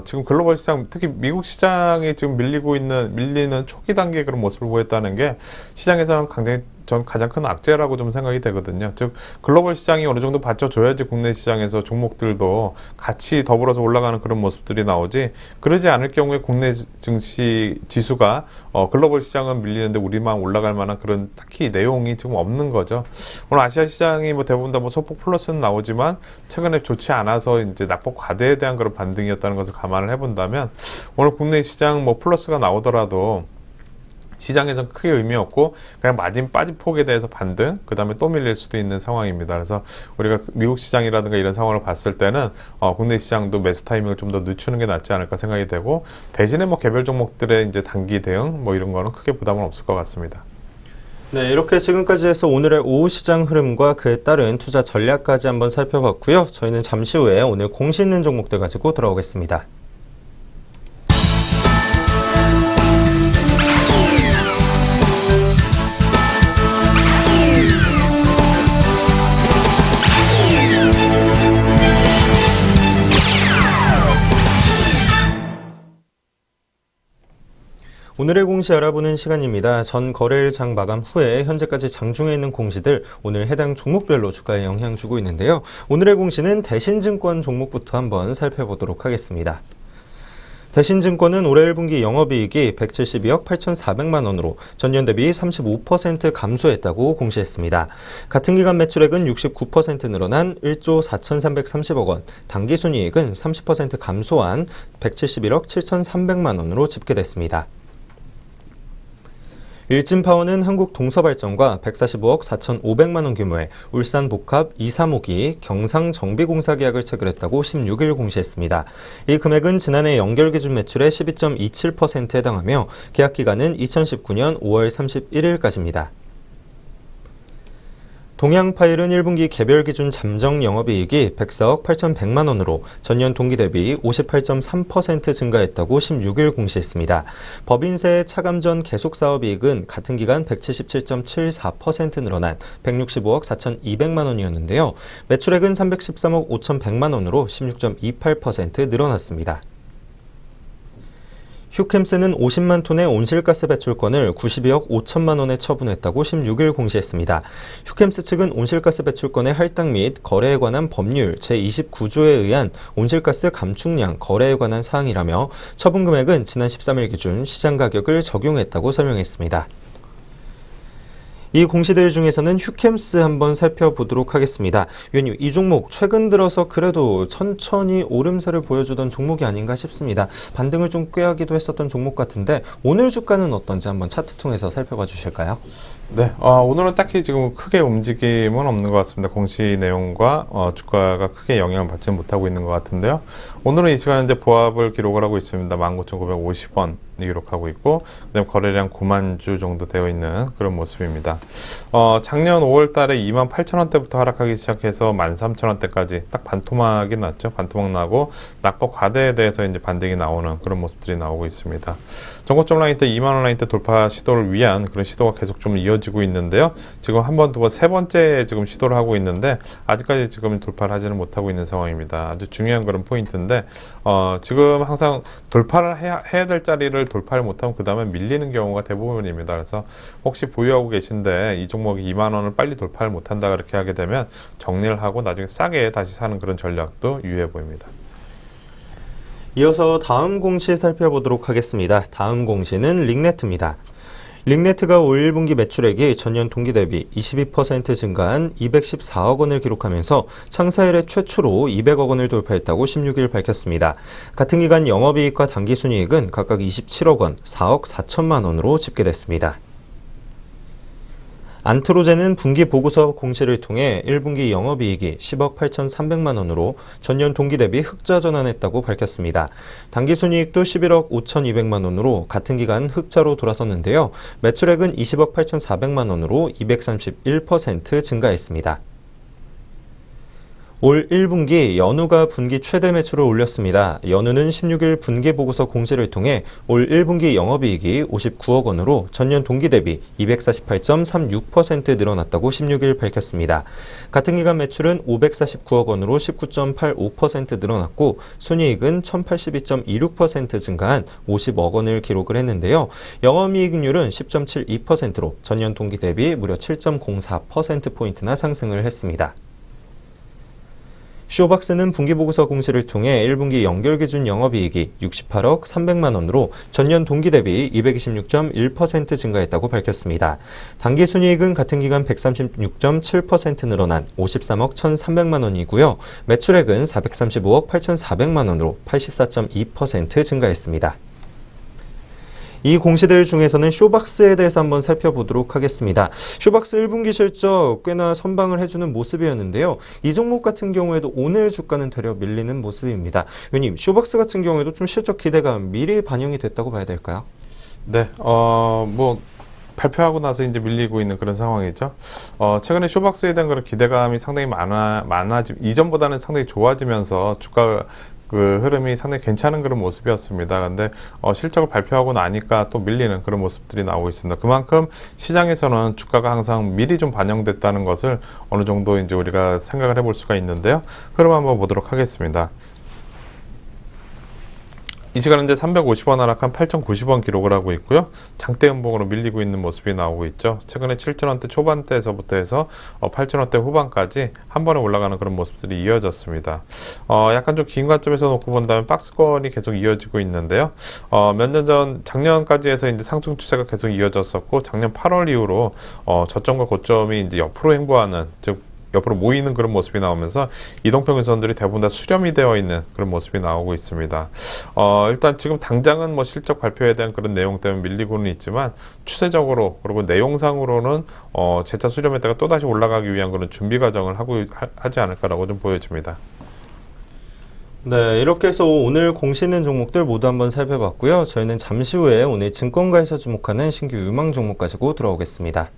B: 지금 글로벌 시장 특히 미국 시장이 지금 밀리는 초기 단계 그런 모습을 보였다는 게 시장에서는 굉장히 전 가장 큰 악재라고 좀 생각이 되거든요. 즉 글로벌 시장이 어느 정도 받쳐줘야지 국내 시장에서 종목들도 같이 더불어서 올라가는 그런 모습들이 나오지, 그러지 않을 경우에 국내 증시 지수가 글로벌 시장은 밀리는데 우리만 올라갈 만한 그런 딱히 내용이 지금 없는 거죠. 오늘 아시아 시장이 뭐 대부분 다 뭐 소폭 플러스는 나오지만 최근에 좋지 않아서 이제 낙폭 과대에 대한 그런 반등이었다는 것을 감안을 해본다면 오늘 국내 시장 뭐 플러스가 나오더라도 시장에선 크게 의미 없고 그냥 마진 빠진 폭에 대해서 반등, 그 다음에 또 밀릴 수도 있는 상황입니다. 그래서 우리가 미국 시장이라든가 이런 상황을 봤을 때는 국내 시장도 매수 타이밍을 좀 더 늦추는 게 낫지 않을까 생각이 되고, 대신에 뭐 개별 종목들의 이제 단기 대응 뭐 이런 거는 크게 부담은 없을 것 같습니다.
A: 네, 이렇게 지금까지 해서 오늘의 오후 시장 흐름과 그에 따른 투자 전략까지 한번 살펴봤고요. 저희는 잠시 후에 오늘 공시 있는 종목들 가지고 돌아오겠습니다. 오늘의 공시 알아보는 시간입니다. 전 거래일 장 마감 후에 현재까지 장중에 있는 공시들 오늘 해당 종목별로 주가에 영향 주고 있는데요. 오늘의 공시는 대신증권 종목부터 한번 살펴보도록 하겠습니다. 대신증권은 올해 1분기 영업이익이 172억 8,400만 원으로 전년 대비 35% 감소했다고 공시했습니다. 같은 기간 매출액은 69% 늘어난 1조 4,330억 원, 당기순이익은 30% 감소한 171억 7,300만 원으로 집계됐습니다. 일진파워는 한국동서발전과 145억 4,500만 원 규모의 울산복합 2, 3호기 경상정비공사 계약을 체결했다고 16일 공시했습니다. 이 금액은 지난해 연결 기준 매출의 12.27%에 해당하며 계약 기간은 2019년 5월 31일까지입니다. 동양파일은 1분기 개별 기준 잠정 영업이익이 104억 8,100만 원으로 전년 동기 대비 58.3% 증가했다고 16일 공시했습니다. 법인세 차감전 계속사업이익은 같은 기간 177.74% 늘어난 165억 4,200만 원이었는데요. 매출액은 313억 5,100만 원으로 16.28% 늘어났습니다. 휴캠스는 50만 톤의 온실가스 배출권을 92억 5천만 원에 처분했다고 16일 공시했습니다. 휴캠스 측은 온실가스 배출권의 할당 및 거래에 관한 법률 제29조에 의한 온실가스 감축량 거래에 관한 사항이라며 처분 금액은 지난 13일 기준 시장 가격을 적용했다고 설명했습니다. 이 공시들 중에서는 휴캠스 한번 살펴보도록 하겠습니다. 위원님, 이 종목 최근 들어서 그래도 천천히 오름세를 보여주던 종목이 아닌가 싶습니다. 반등을 좀 꾀하기도 했었던 종목 같은데 오늘 주가는 어떤지 한번 차트 통해서 살펴봐 주실까요?
B: 네, 오늘은 딱히 지금 크게 움직임은 없는 것 같습니다. 공시 내용과 주가가 크게 영향을 받지 못하고 있는 것 같은데요. 오늘은 이 시간에 이제 보합을 기록을 하고 있습니다. 19,950원 기록하고 있고, 그다음에 거래량 9만 주 정도 되어 있는 그런 모습입니다. 작년 5월 달에 28,000원대부터 하락하기 시작해서 13,000원대까지 딱 반토막이 났죠. 반토막 나고 낙폭 과대에 대해서 이제 반등이 나오는 그런 모습들이 나오고 있습니다. 전고점 라인 때 2만 원 라인 때 돌파 시도를 위한 그런 시도가 계속 좀 이어지고 있는데요. 지금 한 번, 두 번, 세 번째 지금 시도를 하고 있는데 아직까지 지금 돌파를 하지는 못하고 있는 상황입니다. 아주 중요한 그런 포인트인데 지금 항상 돌파를 해야 될 자리를 돌파를 못하면 그 다음에 밀리는 경우가 대부분입니다. 그래서 혹시 보유하고 계신데 이 종목이 2만 원을 빨리 돌파를 못한다 그렇게 하게 되면 정리를 하고 나중에 싸게 다시 사는 그런 전략도 유효해 보입니다.
A: 이어서 다음 공시 살펴보도록 하겠습니다. 다음 공시는 링네트입니다. 링네트가 올 1분기 매출액이 전년 동기 대비 22% 증가한 214억 원을 기록하면서 창사 이래 최초로 200억 원을 돌파했다고 16일 밝혔습니다. 같은 기간 영업이익과 당기순이익은 각각 27억 원, 4억 4천만 원으로 집계됐습니다. 안트로젠은 분기 보고서 공시를 통해 1분기 영업이익이 10억 8,300만 원으로 전년 동기 대비 흑자 전환했다고 밝혔습니다. 당기순이익도 11억 5,200만 원으로 같은 기간 흑자로 돌아섰는데요. 매출액은 20억 8,400만 원으로 231% 증가했습니다. 올 1분기 연우가 분기 최대 매출을 올렸습니다. 연우는 16일 분기 보고서 공시를 통해 올 1분기 영업이익이 59억 원으로 전년 동기 대비 248.36% 늘어났다고 16일 밝혔습니다. 같은 기간 매출은 549억 원으로 19.85% 늘어났고 순이익은 1082.26% 증가한 50억 원을 기록을 했는데요. 영업이익률은 10.72%로 전년 동기 대비 무려 7.04%포인트나 상승을 했습니다. 쇼박스는 분기보고서 공시를 통해 1분기 연결 기준 영업이익이 68억 300만 원으로 전년 동기 대비 226.1% 증가했다고 밝혔습니다. 당기순이익은 같은 기간 136.7% 늘어난 53억 1,300만 원이고요. 매출액은 435억 8,400만 원으로 84.2% 증가했습니다. 이 공시들 중에서는 쇼박스에 대해서 한번 살펴보도록 하겠습니다. 쇼박스 1분기 실적 꽤나 선방을 해주는 모습이었는데요. 이 종목 같은 경우에도 오늘 주가는 되려 밀리는 모습입니다. 위원님, 쇼박스 같은 경우에도 좀 실적 기대감 미리 반영이 됐다고 봐야 될까요?
B: 네, 발표하고 나서 이제 밀리고 있는 그런 상황이죠. 최근에 쇼박스에 대한 그런 기대감이 상당히 이전보다는 상당히 좋아지면서 주가 그 흐름이 상당히 괜찮은 그런 모습이었습니다. 근데 실적을 발표하고 나니까 또 밀리는 그런 모습들이 나오고 있습니다. 그만큼 시장에서는 주가가 항상 미리 좀 반영됐다는 것을 어느 정도 이제 우리가 생각을 해볼 수가 있는데요. 흐름 한번 보도록 하겠습니다. 이 시간은 이제 350원 하락한 8,090원 기록을 하고 있고요. 장대 음봉으로 밀리고 있는 모습이 나오고 있죠. 최근에 7,000원대 초반대에서부터 해서 8,000원대 후반까지 한 번에 올라가는 그런 모습들이 이어졌습니다. 약간 좀 긴 관점에서 놓고 본다면 박스권이 계속 이어지고 있는데요. 몇 년 전 작년까지 해서 이제 상승 추세가 계속 이어졌었고 작년 8월 이후로 저점과 고점이 이제 옆으로 행보하는, 즉 옆으로 모이는 그런 모습이 나오면서 이동평균선들이 대부분 다 수렴이 되어 있는 그런 모습이 나오고 있습니다. 일단 지금 당장은 뭐 실적 발표에 대한 그런 내용 때문에 밀리고는 있지만 추세적으로 그리고 내용상으로는 재차 수렴했다가 또다시 올라가기 위한 그런 준비 과정을 하지 않을까라고 좀 보여집니다.
A: 네, 이렇게 해서 오늘 공시는 종목들 모두 한번 살펴봤고요. 저희는 잠시 후에 오늘 증권가에서 주목하는 신규 유망 종목 가지고 돌아오겠습니다.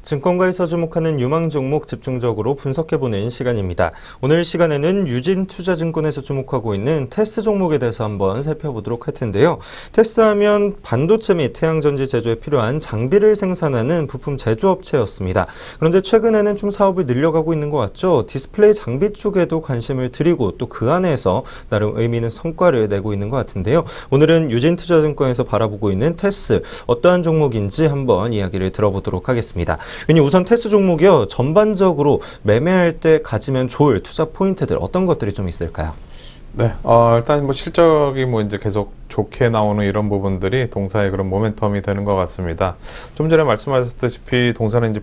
A: 증권가에서 주목하는 유망 종목 집중적으로 분석해보는 시간입니다. 오늘 시간에는 유진투자증권에서 주목하고 있는 테스 종목에 대해서 한번 살펴보도록 할 텐데요. 테스 하면 반도체 및 태양전지 제조에 필요한 장비를 생산하는 부품 제조업체였습니다. 그런데 최근에는 좀 사업을 늘려가고 있는 것 같죠. 디스플레이 장비 쪽에도 관심을 들이고 또 그 안에서 나름 의미 있는 성과를 내고 있는 것 같은데요. 오늘은 유진투자증권에서 바라보고 있는 테스 어떠한 종목인지 한번 이야기를 들어보도록 하겠습니다. 우선 테스 종목이요. 전반적으로 매매할 때 가지면 좋을 투자 포인트들 어떤 것들이 좀 있을까요?
B: 네, 일단 뭐 실적이 뭐 이제 계속 좋게 나오는 이런 부분들이 동사의 그런 모멘텀이 되는 것 같습니다. 좀 전에 말씀하셨다시피 동사는 이제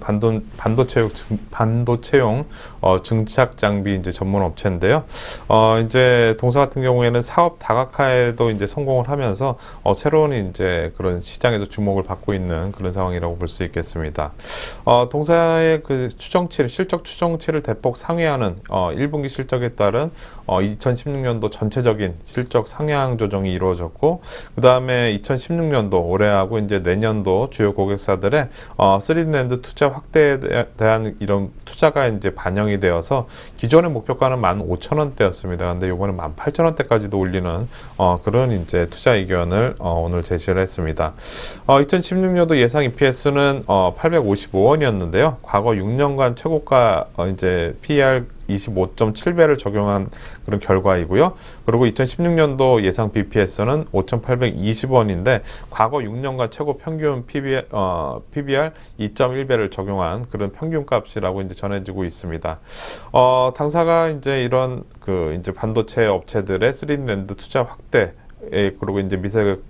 B: 반도체용 증착 장비 이제 전문 업체인데요. 이제 동사 같은 경우에는 사업 다각화에도 이제 성공을 하면서 새로운 이제 그런 시장에서 주목을 받고 있는 그런 상황이라고 볼 수 있겠습니다. 동사의 그 실적 추정치를 대폭 상회하는 1분기 실적에 따른 2016년도 전체적인 실적 상향 조정이 이루어졌고, 그 다음에 2016년도 올해하고 이제 내년도 주요 고객사들의 3D 투자 확대에 대한 이런 투자가 이제 반영이 되어서 기존의 목표가는 15,000원대였습니다. 근데 이번에 18,000원대까지도 올리는 그런 이제 투자 의견을 오늘 제시를 했습니다. 2016년도 예상 EPS는 855원이었는데요. 과거 6년간 최고가 이제 PER 25.7배를 적용한 그런 결과이고요. 그리고 2016년도 예상 BPS는 5,820원인데 과거 6년간 최고 평균 PBR 2.1배를 적용한 그런 평균 값이라고 이제 전해지고 있습니다. 당사가 이제 이런 그 이제 반도체 업체들의 3D 낸드 투자 확대, 그리고 이제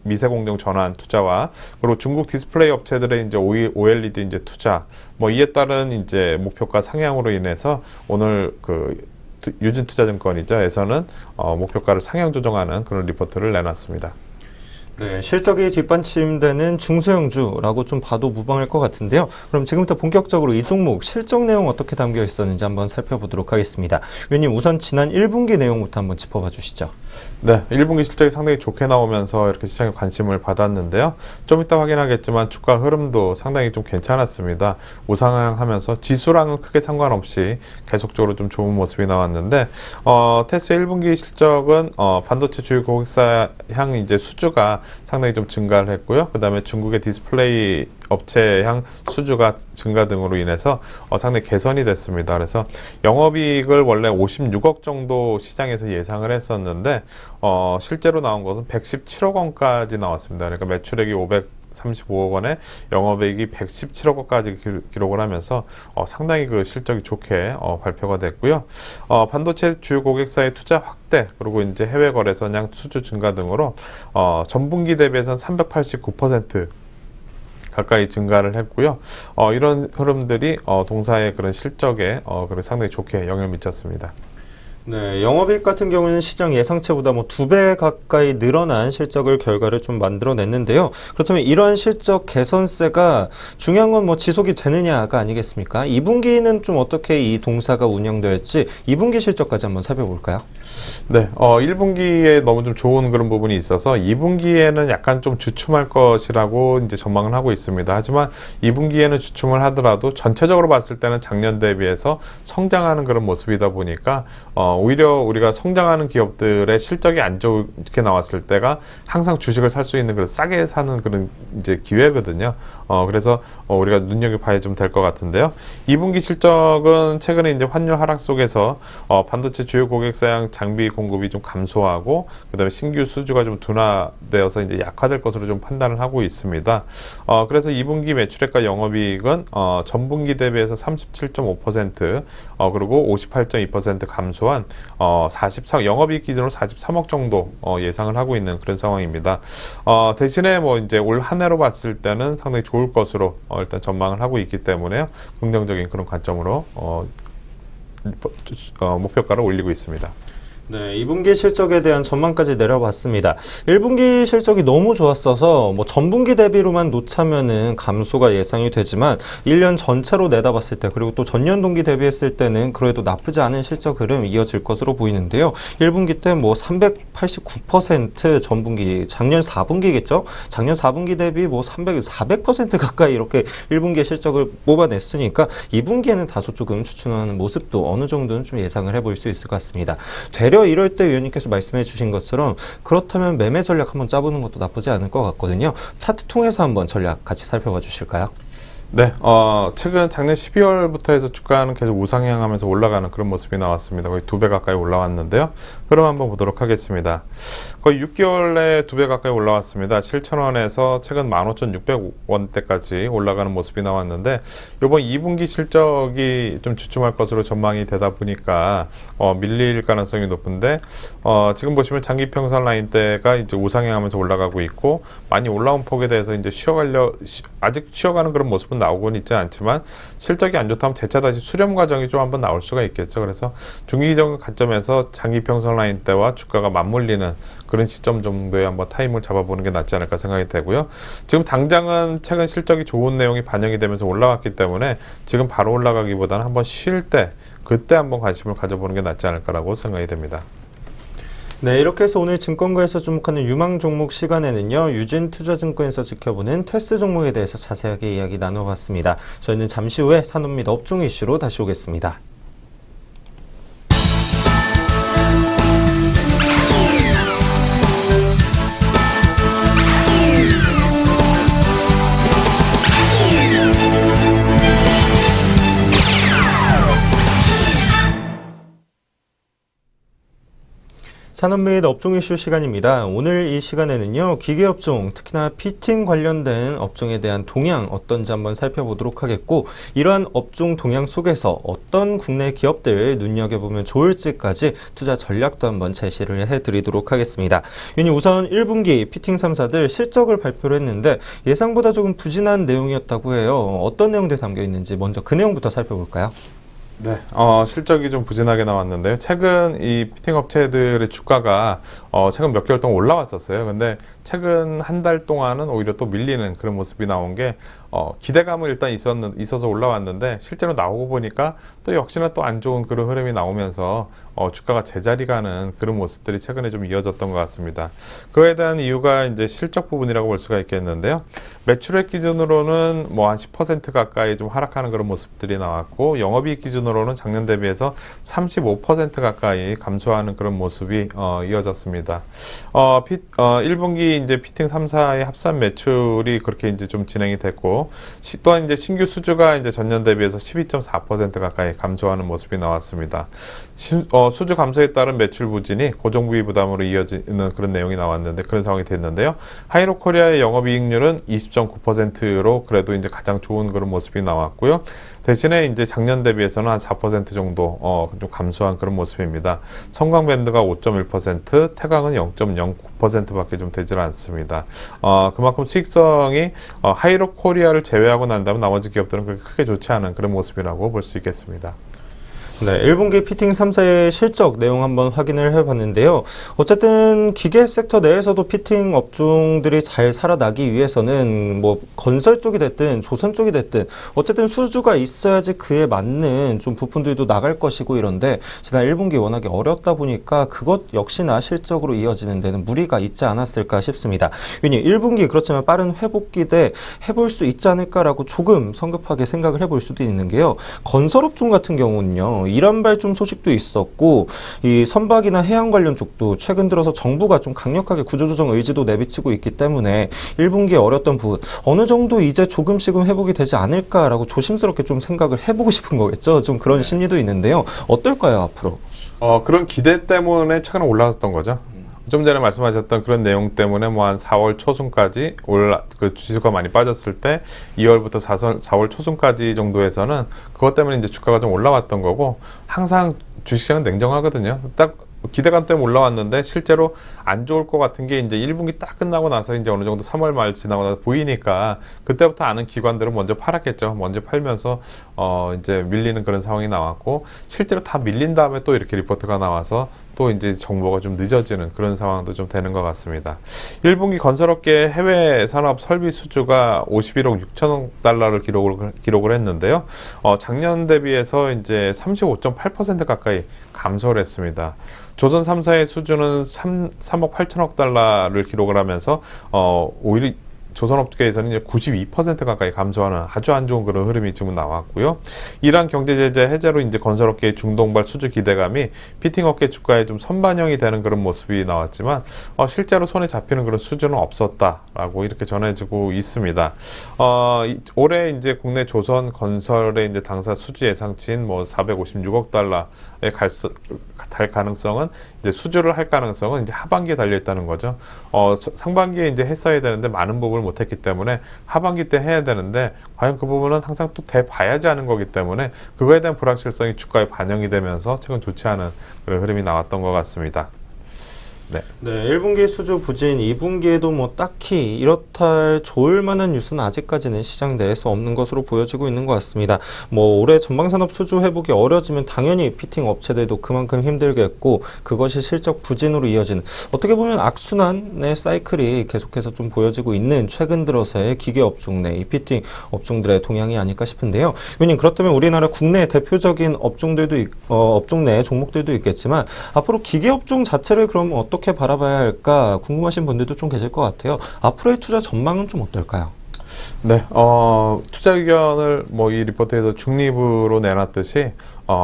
B: 미세 공정 전환 투자와 그리고 중국 디스플레이 업체들의 이제 OLED 이제 투자, 뭐 이에 따른 이제 목표가 상향으로 인해서 오늘 그 유진투자증권에서는 목표가를 상향 조정하는 그런 리포트를 내놨습니다.
A: 네, 실적이 뒷받침되는 중소형주라고 좀 봐도 무방할 것 같은데요. 그럼 지금부터 본격적으로 이 종목 실적 내용 어떻게 담겨 있었는지 한번 살펴보도록 하겠습니다. 위원님, 우선 지난 1분기 내용부터 한번 짚어봐 주시죠.
B: 네, 1분기 실적이 상당히 좋게 나오면서 이렇게 시장에 관심을 받았는데요. 좀 이따 확인하겠지만 주가 흐름도 상당히 좀 괜찮았습니다. 우상향하면서 지수랑은 크게 상관없이 계속적으로 좀 좋은 모습이 나왔는데, 테스 1분기 실적은 반도체 주요 고객사 향 이제 수주가 상당히 좀 증가를 했고요. 그 다음에 중국의 디스플레이 업체 향 수주가 증가 등으로 인해서 상당히 개선이 됐습니다. 그래서 영업이익을 원래 56억 정도 시장에서 예상을 했었는데 실제로 나온 것은 117억 원까지 나왔습니다. 그러니까 매출액이 535억 원에 영업이익이 117억 원까지 기록을 하면서 상당히 그 실적이 좋게 발표가 됐고요. 반도체 주요 고객사의 투자 확대, 그리고 이제 해외 거래선량 수주 증가 등으로 전분기 대비해서는 389% 가까이 증가를 했고요. 이런 흐름들이 동사의 그런 실적에 상당히 좋게 영향을 미쳤습니다.
A: 네, 영업이익 같은 경우는 시장 예상치보다 뭐 2배 가까이 늘어난 실적을 결과를 좀 만들어냈는데요. 그렇다면 이러한 실적 개선세가 중요한 건 뭐 지속이 되느냐가 아니겠습니까? 2분기는 좀 어떻게 이 동사가 운영될지 2분기 실적까지 한번 살펴볼까요?
B: 네, 1분기에 너무 좀 좋은 그런 부분이 있어서 2분기에는 약간 좀 주춤할 것이라고 이제 전망을 하고 있습니다. 하지만 2분기에는 주춤을 하더라도 전체적으로 봤을 때는 작년 대비해서 성장하는 그런 모습이다 보니까 오히려 우리가 성장하는 기업들의 실적이 안 좋게 나왔을 때가 항상 주식을 살 수 있는 그런 싸게 사는 그런 이제 기회거든요. 그래서 우리가 눈여겨봐야 좀 될 것 같은데요. 2분기 실적은 최근에 이제 환율 하락 속에서 반도체 주요 고객사양 장비 공급이 좀 감소하고 그다음에 신규 수주가 좀 둔화되어서 이제 약화될 것으로 좀 판단을 하고 있습니다. 그래서 2분기 매출액과 영업이익은 전분기 대비해서 37.5% 그리고 58.2% 감소한 43 영업이익 기준으로 43억 정도 예상을 하고 있는 그런 상황입니다. 대신에 뭐 이제 올 한 해로 봤을 때는 상당히 좋을 것으로 일단 전망을 하고 있기 때문에요. 긍정적인 그런 관점으로 목표가를 올리고 있습니다.
A: 네, 2분기 실적에 대한 전망까지 내려봤습니다. 1분기 실적이 너무 좋았어서 뭐 전분기 대비로만 놓자면은 감소가 예상이 되지만 1년 전체로 내다봤을 때 그리고 또 전년 동기 대비했을 때는 그래도 나쁘지 않은 실적 흐름 이어질 것으로 보이는데요. 1분기 때 뭐 389% 전분기, 작년 4분기겠죠? 작년 4분기 대비 뭐 400% 가까이 이렇게 1분기 실적을 뽑아냈으니까 2분기에는 다소 조금 추천하는 모습도 어느 정도는 좀 예상을 해볼 수 있을 것 같습니다. 되려 이럴 때 위원님께서 말씀해 주신 것처럼 그렇다면 매매 전략 한번 짜보는 것도 나쁘지 않을 것 같거든요. 차트 통해서 한번 전략 같이 살펴봐 주실까요?
B: 네, 최근 작년 12월부터 해서 주가는 계속 우상향하면서 올라가는 그런 모습이 나왔습니다. 거의 2배 가까이 올라왔는데요. 흐름 한번 보도록 하겠습니다. 거의 6개월 내에 2배 가까이 올라왔습니다. 7,000원에서 최근 15,600원대까지 올라가는 모습이 나왔는데 이번 2분기 실적이 좀 주춤할 것으로 전망이 되다 보니까 밀릴 가능성이 높은데 지금 보시면 장기 평선 라인대가 이제 우상향하면서 올라가고 있고 많이 올라온 폭에 대해서 이제 아직 쉬어가는 그런 모습은 나오고는 있지 않지만 실적이 안 좋다면 재차 다시 수렴 과정이 좀 한번 나올 수가 있겠죠. 그래서 중기적인 관점에서 장기 평선 라인대와 주가가 맞물리는 그런 시점 정도에 한번 타임을 잡아보는 게 낫지 않을까 생각이 되고요. 지금 당장은 최근 실적이 좋은 내용이 반영이 되면서 올라왔기 때문에 지금 바로 올라가기보다는 한번 쉴 때 그때 한번 관심을 가져보는 게 낫지 않을까라고 생각이 됩니다.
A: 네, 이렇게 해서 오늘 증권가에서 주목하는 유망 종목 시간에는요, 유진투자증권에서 지켜보는 테스 종목에 대해서 자세하게 이야기 나눠봤습니다. 저희는 잠시 후에 산업 및 업종 이슈로 다시 오겠습니다. 산업 및 업종 이슈 시간입니다. 오늘 이 시간에는요, 기계업종, 특히나 피팅 관련된 업종에 대한 동향 어떤지 한번 살펴보도록 하겠고, 이러한 업종 동향 속에서 어떤 국내 기업들 눈여겨보면 좋을지까지 투자 전략도 한번 제시를 해드리도록 하겠습니다. 우선 1분기 피팅 3사들 실적을 발표를 했는데 예상보다 조금 부진한 내용이었다고 해요. 어떤 내용들이 담겨 있는지 먼저 그 내용부터 살펴볼까요?
B: 네, 실적이 좀 부진하게 나왔는데요. 최근 이 피팅 업체들의 주가가 최근 몇 개월 동안 올라왔었어요. 근데 최근 한 달 동안은 오히려 또 밀리는 그런 모습이 나온 게 기대감은 일단 있어서 올라왔는데 실제로 나오고 보니까 또 역시나 또 안 좋은 그런 흐름이 나오면서 주가가 제자리 가는 그런 모습들이 최근에 좀 이어졌던 것 같습니다. 그에 대한 이유가 이제 실적 부분이라고 볼 수가 있겠는데요. 매출액 기준으로는 뭐 한 10% 가까이 좀 하락하는 그런 모습들이 나왔고 영업이익 기준으로는 작년 대비해서 35% 가까이 감소하는 그런 모습이 이어졌습니다. 1분기 이제 피팅 3사의 합산 매출이 그렇게 이제 좀 진행이 됐고 또한 이제 신규 수주가 이제 전년 대비해서 12.4% 가까이 감소하는 모습이 나왔습니다. 수주 감소에 따른 매출 부진이 고정부위 부담으로 이어지는 그런 내용이 나왔는데 그런 상황이 됐는데요. 하이로코리아의 영업이익률은 20.9%로 그래도 이제 가장 좋은 그런 모습이 나왔고요. 대신에 이제 작년 대비해서는 한 4% 정도 좀 감소한 그런 모습입니다. 성광 밴드가 5.1%, 태광은 0.09%밖에 좀 되질 않습니다. 그만큼 수익성이 하이로코리아를 제외하고 난다면 나머지 기업들은 그렇게 크게 좋지 않은 그런 모습이라고 볼 수 있겠습니다.
A: 네, 1분기 피팅 3사의 실적 내용 한번 확인을 해봤는데요. 어쨌든 기계 섹터 내에서도 피팅 업종들이 잘 살아나기 위해서는 뭐 건설 쪽이 됐든 조선 쪽이 됐든 어쨌든 수주가 있어야지 그에 맞는 좀 부품들도 나갈 것이고 이런데 지난 1분기 워낙에 어렵다 보니까 그것 역시나 실적으로 이어지는 데는 무리가 있지 않았을까 싶습니다. 1분기 그렇지만 빠른 회복 기대 해볼 수 있지 않을까라고 조금 성급하게 생각을 해볼 수도 있는 게요. 건설업종 같은 경우는요. 이란 발좀 소식도 있었고 이 선박이나 해양 관련 쪽도 최근 들어서 정부가 좀 강력하게 구조조정 의지도 내비치고 있기 때문에 1분기에 어렸던 부분 어느 정도 이제 조금씩은 회복이 되지 않을까라고 조심스럽게 좀 생각을 해보고 싶은 거겠죠. 좀 그런 심리도 있는데요. 어떨까요, 앞으로?
B: 그런 기대 때문에 최근에 올라왔던 거죠. 좀 전에 말씀하셨던 그런 내용 때문에 뭐 한 4월 초순까지 그 지수가 많이 빠졌을 때 2월부터 4월 초순까지 정도에서는 그것 때문에 이제 주가가 좀 올라왔던 거고 항상 주식시장은 냉정하거든요. 딱 기대감 때문에 올라왔는데 실제로 안 좋을 것 같은 게 이제 1분기 딱 끝나고 나서 이제 어느 정도 3월 말 지나고 나서 보이니까 그때부터 아는 기관들은 먼저 팔았겠죠. 먼저 팔면서 이제 밀리는 그런 상황이 나왔고 실제로 다 밀린 다음에 또 이렇게 리포트가 나와서 또 이제 정보가 좀 늦어지는 그런 상황도 좀 되는 것 같습니다. 1분기 건설업계 해외 산업 설비 수주가 51억 6천억 달러를 기록을 했는데요. 작년 대비해서 이제 35.8% 가까이 감소를 했습니다. 조선 3사의 수주는 3억 8천억 달러를 기록을 하면서 오히려 조선업계에서는 이제 92% 가까이 감소하는 아주 안 좋은 그런 흐름이 지금 나왔고요. 이러한 경제 제재 해제로 이제 건설업계의 중동발 수주 기대감이 피팅업계 주가에 좀 선반영이 되는 그런 모습이 나왔지만 실제로 손에 잡히는 그런 수준은 없었다라고 이렇게 전해지고 있습니다. 올해 이제 국내 조선 건설의 이제 당사 수주 예상치인 뭐 456억 달러에 갈 가능성은 이제 수주를 할 가능성은 이제 하반기에 달려 있다는 거죠. 상반기에 이제 했어야 되는데 많은 부분을 못했기 때문에 하반기 때 해야 되는데 과연 그 부분은 항상 또 돼봐야지 하는 거기 때문에 그거에 대한 불확실성이 주가에 반영이 되면서 최근 좋지 않은 그런 흐름이 나왔던 것 같습니다. 네.
A: 네, 1분기 수주 부진, 2분기에도 뭐 딱히 이렇다 할 좋을 만한 뉴스는 아직까지는 시장 내에서 없는 것으로 보여지고 있는 것 같습니다. 뭐 올해 전방산업 수주 회복이 어려지면 당연히 피팅 업체들도 그만큼 힘들겠고 그것이 실적 부진으로 이어지는 어떻게 보면 악순환의 사이클이 계속해서 좀 보여지고 있는 최근 들어서의 기계 업종 내 이 피팅 업종들의 동향이 아닐까 싶은데요. 위원님, 그렇다면 우리나라 국내 대표적인 업종들도 업종 내 종목들도 있겠지만 앞으로 기계 업종 자체를 그럼 어떻게 바라봐야 할까 궁금하신 분들도 좀 계실 것 같아요. 앞으로의 투자 전망은 좀 어떨까요?
B: 네, 투자 의견을 뭐 이 리포트에서 중립으로 내놨듯이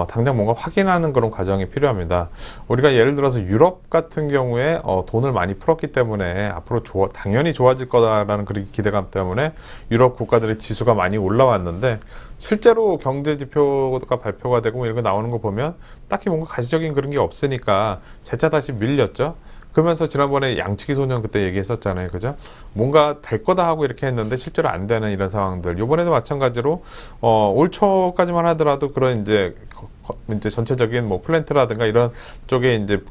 B: 당장 뭔가 확인하는 그런 과정이 필요합니다. 우리가 예를 들어서 유럽 같은 경우에 돈을 많이 풀었기 때문에 앞으로 당연히 좋아질 거다라는 그런 기대감 때문에 유럽 국가들의 지수가 많이 올라왔는데 실제로 경제 지표가 발표가 되고 뭐 이런 거 나오는 거 보면 딱히 뭔가 가시적인 그런 게 없으니까 재차 다시 밀렸죠. 그러면서 지난번에 양치기 소년 그때 얘기했었잖아요. 그죠? 뭔가 될 거다 하고 이렇게 했는데 실제로 안 되는 이런 상황들. 이번에도 마찬가지로, 올 초까지만 하더라도 그런 이제 전체적인 뭐 플랜트라든가 이런 쪽에 이제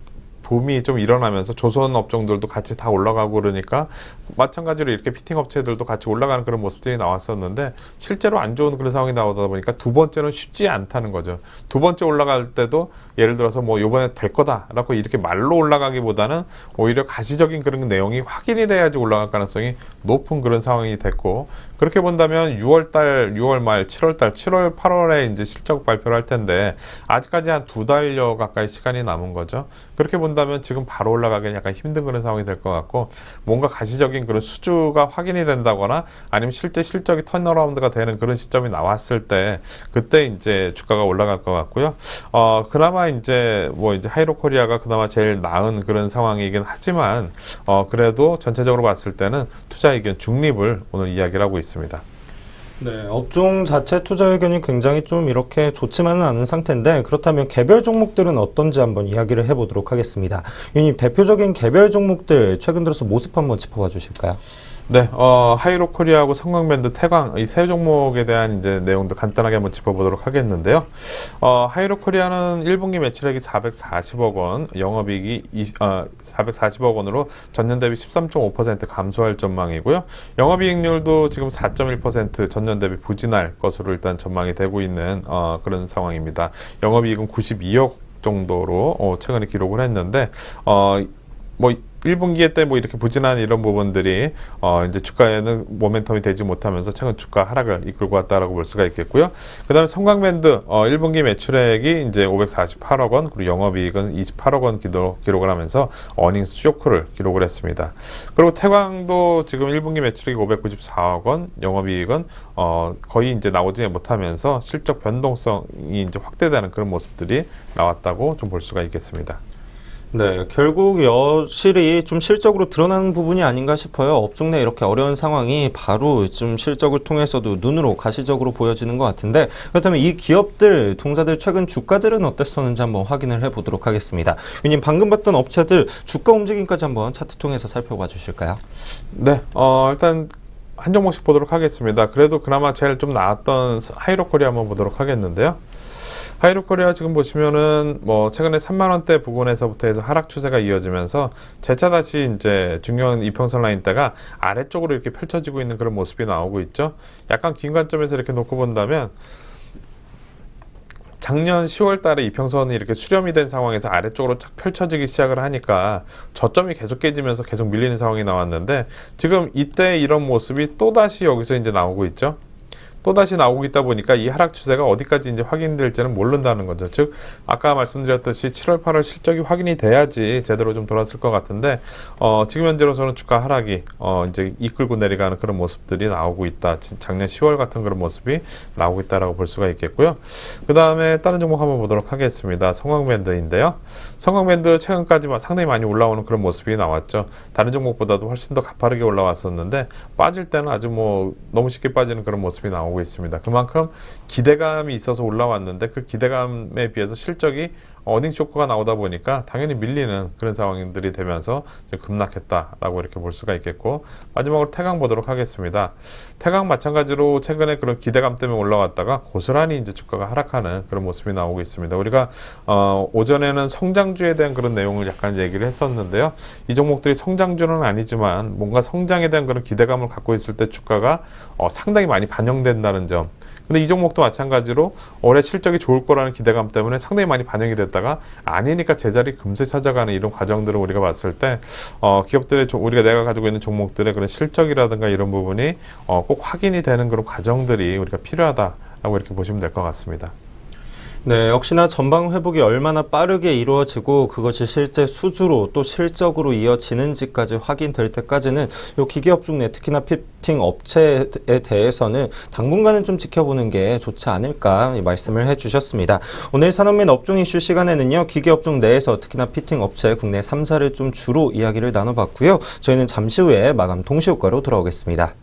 B: 붐이 좀 일어나면서 조선 업종들도 같이 다 올라가고 그러니까 마찬가지로 이렇게 피팅 업체들도 같이 올라가는 그런 모습들이 나왔었는데 실제로 안 좋은 그런 상황이 나오다 보니까 두 번째는 쉽지 않다는 거죠. 두 번째 올라갈 때도 예를 들어서 뭐 이번에 될 거다라고 이렇게 말로 올라가기보다는 오히려 가시적인 그런 내용이 확인이 돼야지 올라갈 가능성이 높은 그런 상황이 됐고 그렇게 본다면 6월 말, 7월 8월에 이제 실적 발표를 할 텐데 아직까지 한 2달여 가까이 시간이 남은 거죠. 그렇게 본다면 지금 바로 올라가기는 약간 힘든 그런 상황이 될 것 같고 뭔가 가시적인 그런 수주가 확인이 된다거나 아니면 실제 실적이 턴어라운드가 되는 그런 시점이 나왔을 때 그때 이제 주가가 올라갈 것 같고요. 그나마 이제 하이로코리아가 그나마 제일 나은 그런 상황이긴 하지만 그래도 전체적으로 봤을 때는 투자 의견 중립을 오늘 이야기를 하고 있습니다.
A: 네, 업종 자체 투자 의견이 굉장히 좀 이렇게 좋지만은 않은 상태인데 그렇다면 개별 종목들은 어떤지 한번 이야기를 해보도록 하겠습니다. 위원님, 대표적인 개별 종목들 최근 들어서 모습 한번 짚어봐 주실까요?
B: 네, 하이로코리아하고 성광밴드, 태광 이 세 종목에 대한 이제 내용도 간단하게 한번 짚어보도록 하겠는데요. 하이로코리아는 1분기 매출액이 440억 원, 영업이익이 440억 원으로 전년 대비 13.5% 감소할 전망이고요. 영업이익률도 지금 4.1% 전년 대비 부진할 것으로 일단 전망이 되고 있는 그런 상황입니다. 영업이익은 92억 정도로 최근에 기록을 했는데 1분기에 때 뭐 이렇게 부진한 이런 부분들이 이제 주가에는 모멘텀이 되지 못하면서 최근 주가 하락을 이끌고 왔다라고 볼 수가 있겠고요. 그다음에 성광밴드 1분기 매출액이 이제 548억 원, 그리고 영업이익은 28억 원 기록을 하면서 어닝스 쇼크를 기록을 했습니다. 그리고 태광도 지금 1분기 매출액이 594억 원, 영업이익은 거의 이제 나오지 못하면서 실적 변동성이 이제 확대되는 그런 모습들이 나왔다고 좀 볼 수가 있겠습니다.
A: 네, 결국 여실히 좀 실적으로 드러나는 부분이 아닌가 싶어요. 업종 내 이렇게 어려운 상황이 바로 좀 실적을 통해서도 눈으로 가시적으로 보여지는 것 같은데 그렇다면 이 기업들, 동사들 최근 주가들은 어땠었는지 한번 확인을 해보도록 하겠습니다. 위님, 방금 봤던 업체들 주가 움직임까지 한번 차트 통해서 살펴봐 주실까요?
B: 네, 일단 한 종목씩 보도록 하겠습니다. 그래도 그나마 제일 좀 나았던 하이로코리아 한번 보도록 하겠는데요. 하이로코리아 지금 보시면은 최근에 3만 원대 부근에서부터 해서 하락 추세가 이어지면서 재차 다시 이제 중요한 이평선 라인대가 아래쪽으로 이렇게 펼쳐지고 있는 그런 모습이 나오고 있죠. 약간 긴 관점에서 이렇게 놓고 본다면 작년 10월 달에 이평선이 이렇게 수렴이 된 상황에서 아래쪽으로 쫙 펼쳐지기 시작을 하니까 저점이 계속 깨지면서 계속 밀리는 상황이 나왔는데, 지금 이때 이런 모습이 또다시 여기서 이제 나오고 있죠. 또다시 나오고 있다 보니까 이 하락 추세가 어디까지 이제 확인될지는 모른다는 거죠. 즉, 아까 말씀드렸듯이 7월, 8월 실적이 확인이 돼야지 제대로 좀 돌았을 것 같은데, 지금 현재로서는 주가 하락이, 이제 이끌고 내려가는 그런 모습들이 나오고 있다. 작년 10월 같은 그런 모습이 나오고 있다라고 볼 수가 있겠고요. 그 다음에 다른 종목 한번 보도록 하겠습니다. 성광밴드인데요. 성광밴드 최근까지 상당히 많이 올라오는 그런 모습이 나왔죠. 다른 종목보다도 훨씬 더 가파르게 올라왔었는데, 빠질 때는 아주 너무 쉽게 빠지는 그런 모습이 나오고 있습니다. 그만큼 기대감이 있어서 올라왔는데, 그 기대감에 비해서 실적이 어닝 쇼크가 나오다 보니까 당연히 밀리는 그런 상황들이 되면서 급락했다라고 이렇게 볼 수가 있겠고, 마지막으로 태강 보도록 하겠습니다. 태강 마찬가지로 최근에 그런 기대감 때문에 올라왔다가 고스란히 이제 주가가 하락하는 그런 모습이 나오고 있습니다. 우리가 오전에는 성장주에 대한 그런 내용을 약간 얘기를 했었는데요. 이 종목들이 성장주는 아니지만 뭔가 성장에 대한 그런 기대감을 갖고 있을 때 주가가 상당히 많이 반영된다는 점. 근데 이 종목도 마찬가지로 올해 실적이 좋을 거라는 기대감 때문에 상당히 많이 반영이 됐다가 아니니까 제자리 금세 찾아가는 이런 과정들을 우리가 봤을 때 기업들의 내가 가지고 있는 종목들의 그런 실적이라든가 이런 부분이 꼭 확인이 되는 그런 과정들이 우리가 필요하다라고 이렇게 보시면 될 것 같습니다.
A: 네, 역시나 전방 회복이 얼마나 빠르게 이루어지고 그것이 실제 수주로 또 실적으로 이어지는지까지 확인될 때까지는 요 기계업종 내 특히나 피팅 업체에 대해서는 당분간은 좀 지켜보는 게 좋지 않을까 말씀을 해주셨습니다. 오늘 산업 및 업종 이슈 시간에는요, 기계업종 내에서 특히나 피팅 업체 국내 3사를 좀 주로 이야기를 나눠봤고요. 저희는 잠시 후에 마감 동시효과로 돌아오겠습니다.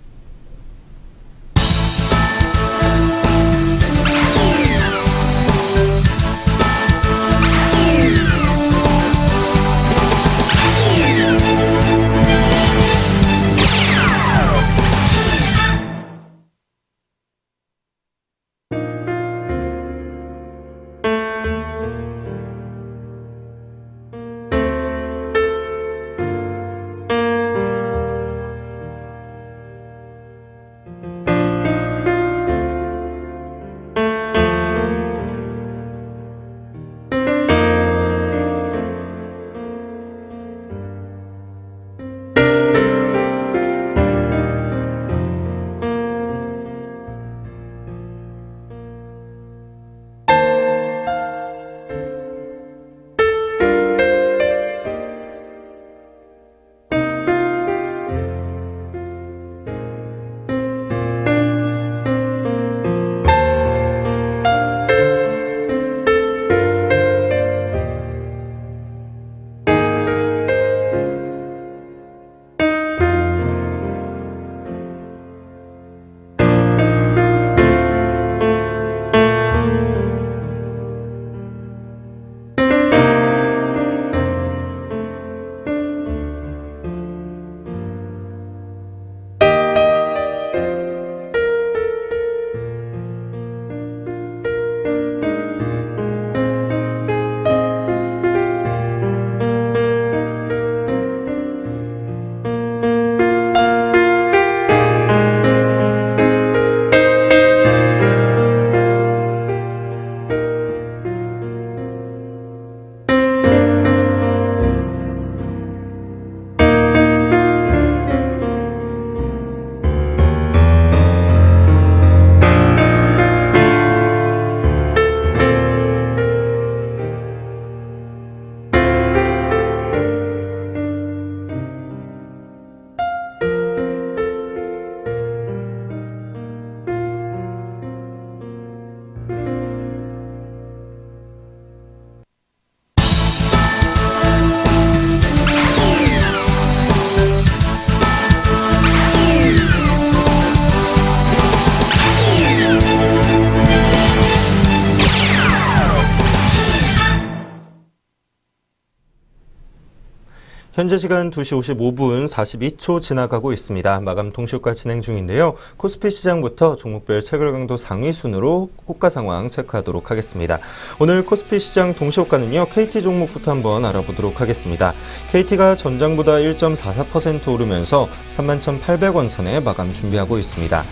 A: 현재 시간 2시 55분 42초 지나가고 있습니다. 마감 동시효과 진행 중인데요. 코스피 시장부터 종목별 체결 강도 상위 순으로 호가 상황 체크하도록 하겠습니다. 오늘 코스피 시장 동시효과는요, KT 종목부터 한번 알아보도록 하겠습니다. KT가 전장보다 1.44% 오르면서 31,800원 선에 마감 준비하고 있습니다.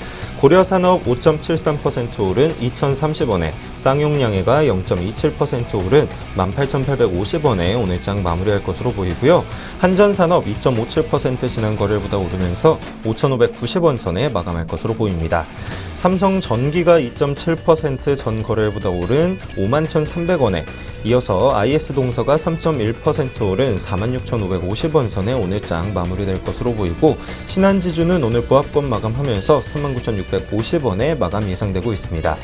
A: 고려산업 5.73% 오른 2,030원에, 쌍용양해가 0.27% 오른 18,850원에 오늘장 마무리할 것으로 보이고요. 한전산업 2.57% 지난 거래일보다 오르면서 5,590원 선에 마감할 것으로 보입니다. 삼성전기가 2.7% 전 거래일보다 오른 51,300원에, 이어서 IS동서가 3.1% 오른 46,550원 선에 오늘장 마무리될 것으로 보이고, 신한지주는 오늘 보합권 마감하면서 39,650원에 마감 예상되고 있습니다.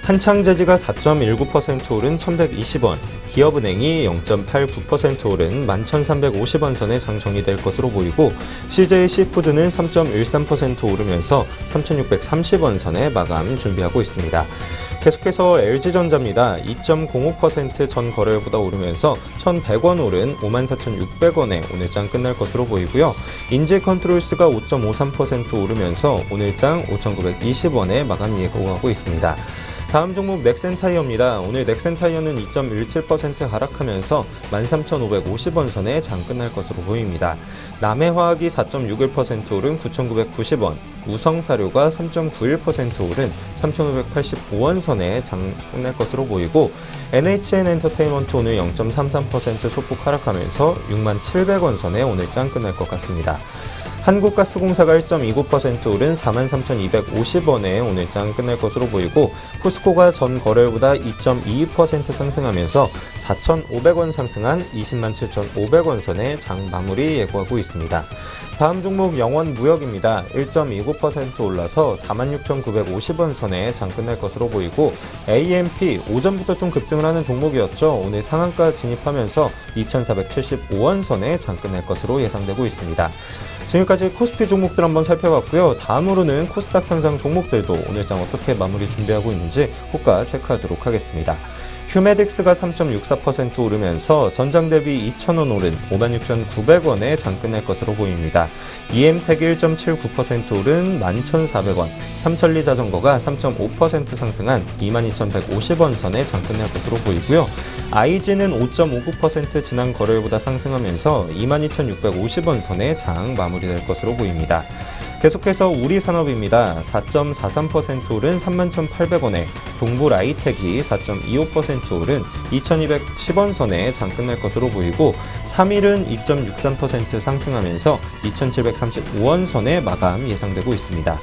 A: 한창재지가 4.19% 오른 1,120원, 기업은행이 0.89% 오른 11,350원 선에 장 정리될 것으로 보이고, CJ시푸드는 3.13% 오르면서 3,630원 선에 마감 준비하고 있습니다. 계속해서 LG전자입니다. 2.05% 전 거래일보다 오르면서 1,100원 오른 54,600원에 오늘장 끝날 것으로 보이고요. 인지컨트롤스가 5.53% 오르면서 오늘장 5,920원에 마감 예고하고 있습니다. 다음 종목 넥센타이어입니다. 오늘 넥센타이어는 2.17% 하락하면서 13,550원 선에 장 끝날 것으로 보입니다. 남해화학이 4.61% 오른 9,990원, 우성사료가 3.91% 오른 3,585원 선에 장 끝날 것으로 보이고, NHN엔터테인먼트 오늘 0.33% 소폭 하락하면서 67,000원 선에 오늘 장 끝날 것 같습니다. 한국가스공사가 1.29% 오른 43,250원에 오늘 장 끝날 것으로 보이고, 포스코가 전 거래일보다 2.22% 상승하면서 4,500원 상승한 207,500원 선에 장 마무리 예고하고 있습니다. 다음 종목 영원무역입니다. 1.29% 올라서 46,950원 선에 장 끝날 것으로 보이고, AMP 오전부터 좀 급등을 하는 종목이었죠. 오늘 상한가 진입하면서 2,475원 선에 장 끝날 것으로 예상되고 있습니다. 지금까지 코스피 종목들 한번 살펴봤고요. 다음으로는 코스닥 상장 종목들도 오늘장 어떻게 마무리 준비하고 있는지 호가 체크하도록 하겠습니다. 휴메딕스가 3.64% 오르면서 전장 대비 2,000원 오른 56,900원에 장 끝낼 것으로 보입니다. EM텍이 1.79% 오른 11,400원, 삼천리자전거가 3.5% 상승한 22,150원 선에 장 끝낼 것으로 보이고요. IG는 5.59% 지난 거래일보다 상승하면서 22,650원 선에 장 마무리될 것으로 보입니다. 계속해서 우리산업입니다. 4.43% 오른 31,800원에, 동부라이텍이 4.25% 오른 2,210원 선에 장 끝날 것으로 보이고, 3일은 2.63% 상승하면서 2,735원 선에 마감 예상되고 있습니다.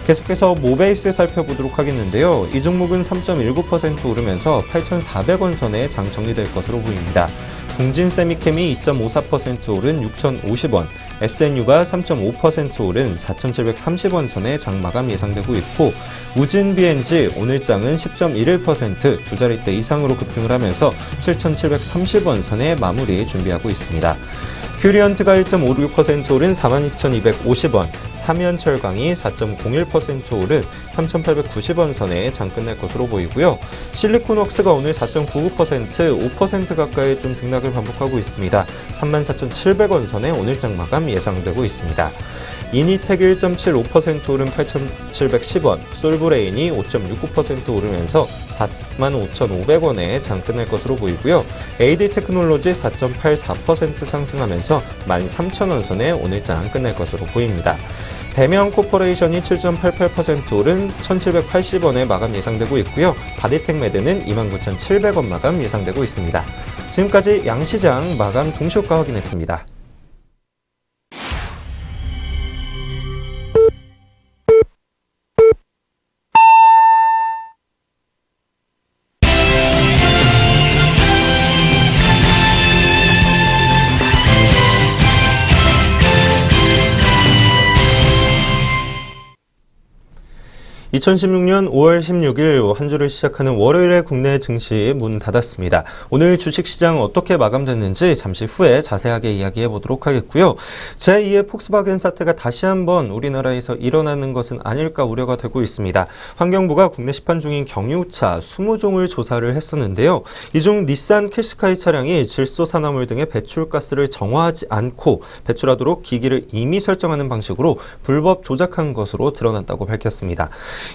A: 계속해서 모베이스 살펴보도록 하겠는데요. 이 종목은 3.19% 오르면서 8,400원 선에 장 정리될 것으로 보입니다. 동진세미캠이 2.54% 오른 6,050원, SNU가 3.5% 오른 4,730원 선에 장 마감 예상되고 있고, 우진BNG 오늘장은 10.11% 두 자릿대 이상으로 급등을 하면서 7,730원 선에 마무리 준비하고 있습니다. 큐리언트가 1.56% 오른 42,250원, 삼연철강이 4.01% 오른 3,890원 선에 장 끝날 것으로 보이고요. 실리콘웍스가 오늘 4.99%, 5% 가까이 좀 등락을 반복하고 있습니다. 34,700원 선에 오늘장 마감 예상되고 있습니다. 이니텍이 1.75% 오른 8,710원, 솔브레인이 5.69% 오르면서 45,500원에 장 끝날 것으로 보이고요. AD테크놀로지 4.84% 상승하면서 13,000원 선에 오늘 장 끝날 것으로 보입니다. 대명코퍼레이션이 7.88% 오른 1,780원에 마감 예상되고 있고요. 바디텍매드는 29,700원 마감 예상되고 있습니다. 지금까지 양시장 마감 동시효과 확인했습니다. (2016년 5월 16일) 한 주를 시작하는 월요일에 국내 증시 문 닫았습니다. 오늘 주식시장 어떻게 마감됐는지 잠시 후에 자세하게 이야기해 보도록 하겠고요. 제2의 폭스바겐 사태가 다시 한번 우리나라에서 일어나는 것은 아닐까 우려가 되고 있습니다. 환경부가 국내 시판 중인 경유차 20종을 조사를 했었는데요. 이 중 닛산 캐시카이 차량이 질소산화물 등의 배출가스를 정화하지 않고 배출하도록 기기를 이미 설정하는 방식으로 불법 조작한 것으로 드러났다고 밝혔습니다.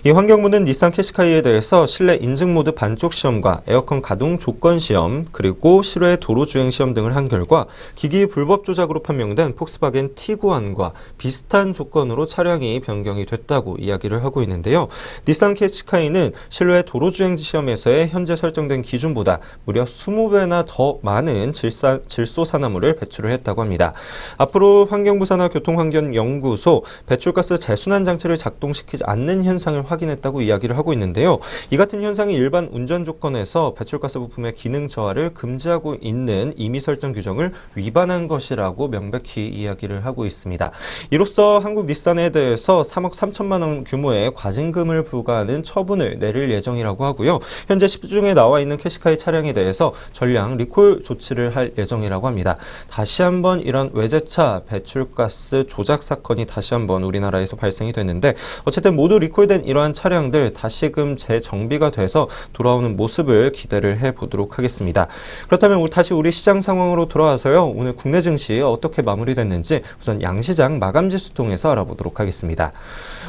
A: 이 환경부는 닛산 캐시카이에 대해서 실내 인증 모드 반쪽 시험과 에어컨 가동 조건 시험, 그리고 실외 도로 주행 시험 등을 한 결과 기기 불법 조작으로 판명된 폭스바겐 티구안과 비슷한 조건으로 차량이 변경이 됐다고 이야기를 하고 있는데요. 닛산 캐시카이는 실외 도로 주행 시험에서의 현재 설정된 기준보다 무려 20배나 더 많은 질소 산화물을 배출을 했다고 합니다. 앞으로 환경부 산하 교통환경연구소 배출가스 재순환 장치를 작동시키지 않는 현상을 확인했다고 이야기를 하고 있는데요. 이 같은 현상이 일반 운전 조건에서 배출가스 부품의 기능 저하를 금지하고 있는 임의 설정 규정을 위반한 것이라고 명백히 이야기를 하고 있습니다. 이로써 한국 닛산에 대해서 3억 3천만 원 규모의 과징금을 부과하는 처분을 내릴 예정이라고 하고요. 현재 시중에 나와 있는 캐시카이 차량에 대해서 전량 리콜 조치를 할 예정이라고 합니다. 다시 한번 이런 외제차 배출가스 조작 사건이 다시 한번 우리나라에서 발생이 됐는데 어쨌든 모두 리콜된 이러한 차량들 다시금 재정비가 돼서 돌아오는 모습을 기대를 해보도록 하겠습니다. 그렇다면 다시 우리 시장 상황으로 돌아와서요. 오늘 국내 증시 어떻게 마무리됐는지 우선 양시장 마감지수 통해서 알아보도록 하겠습니다.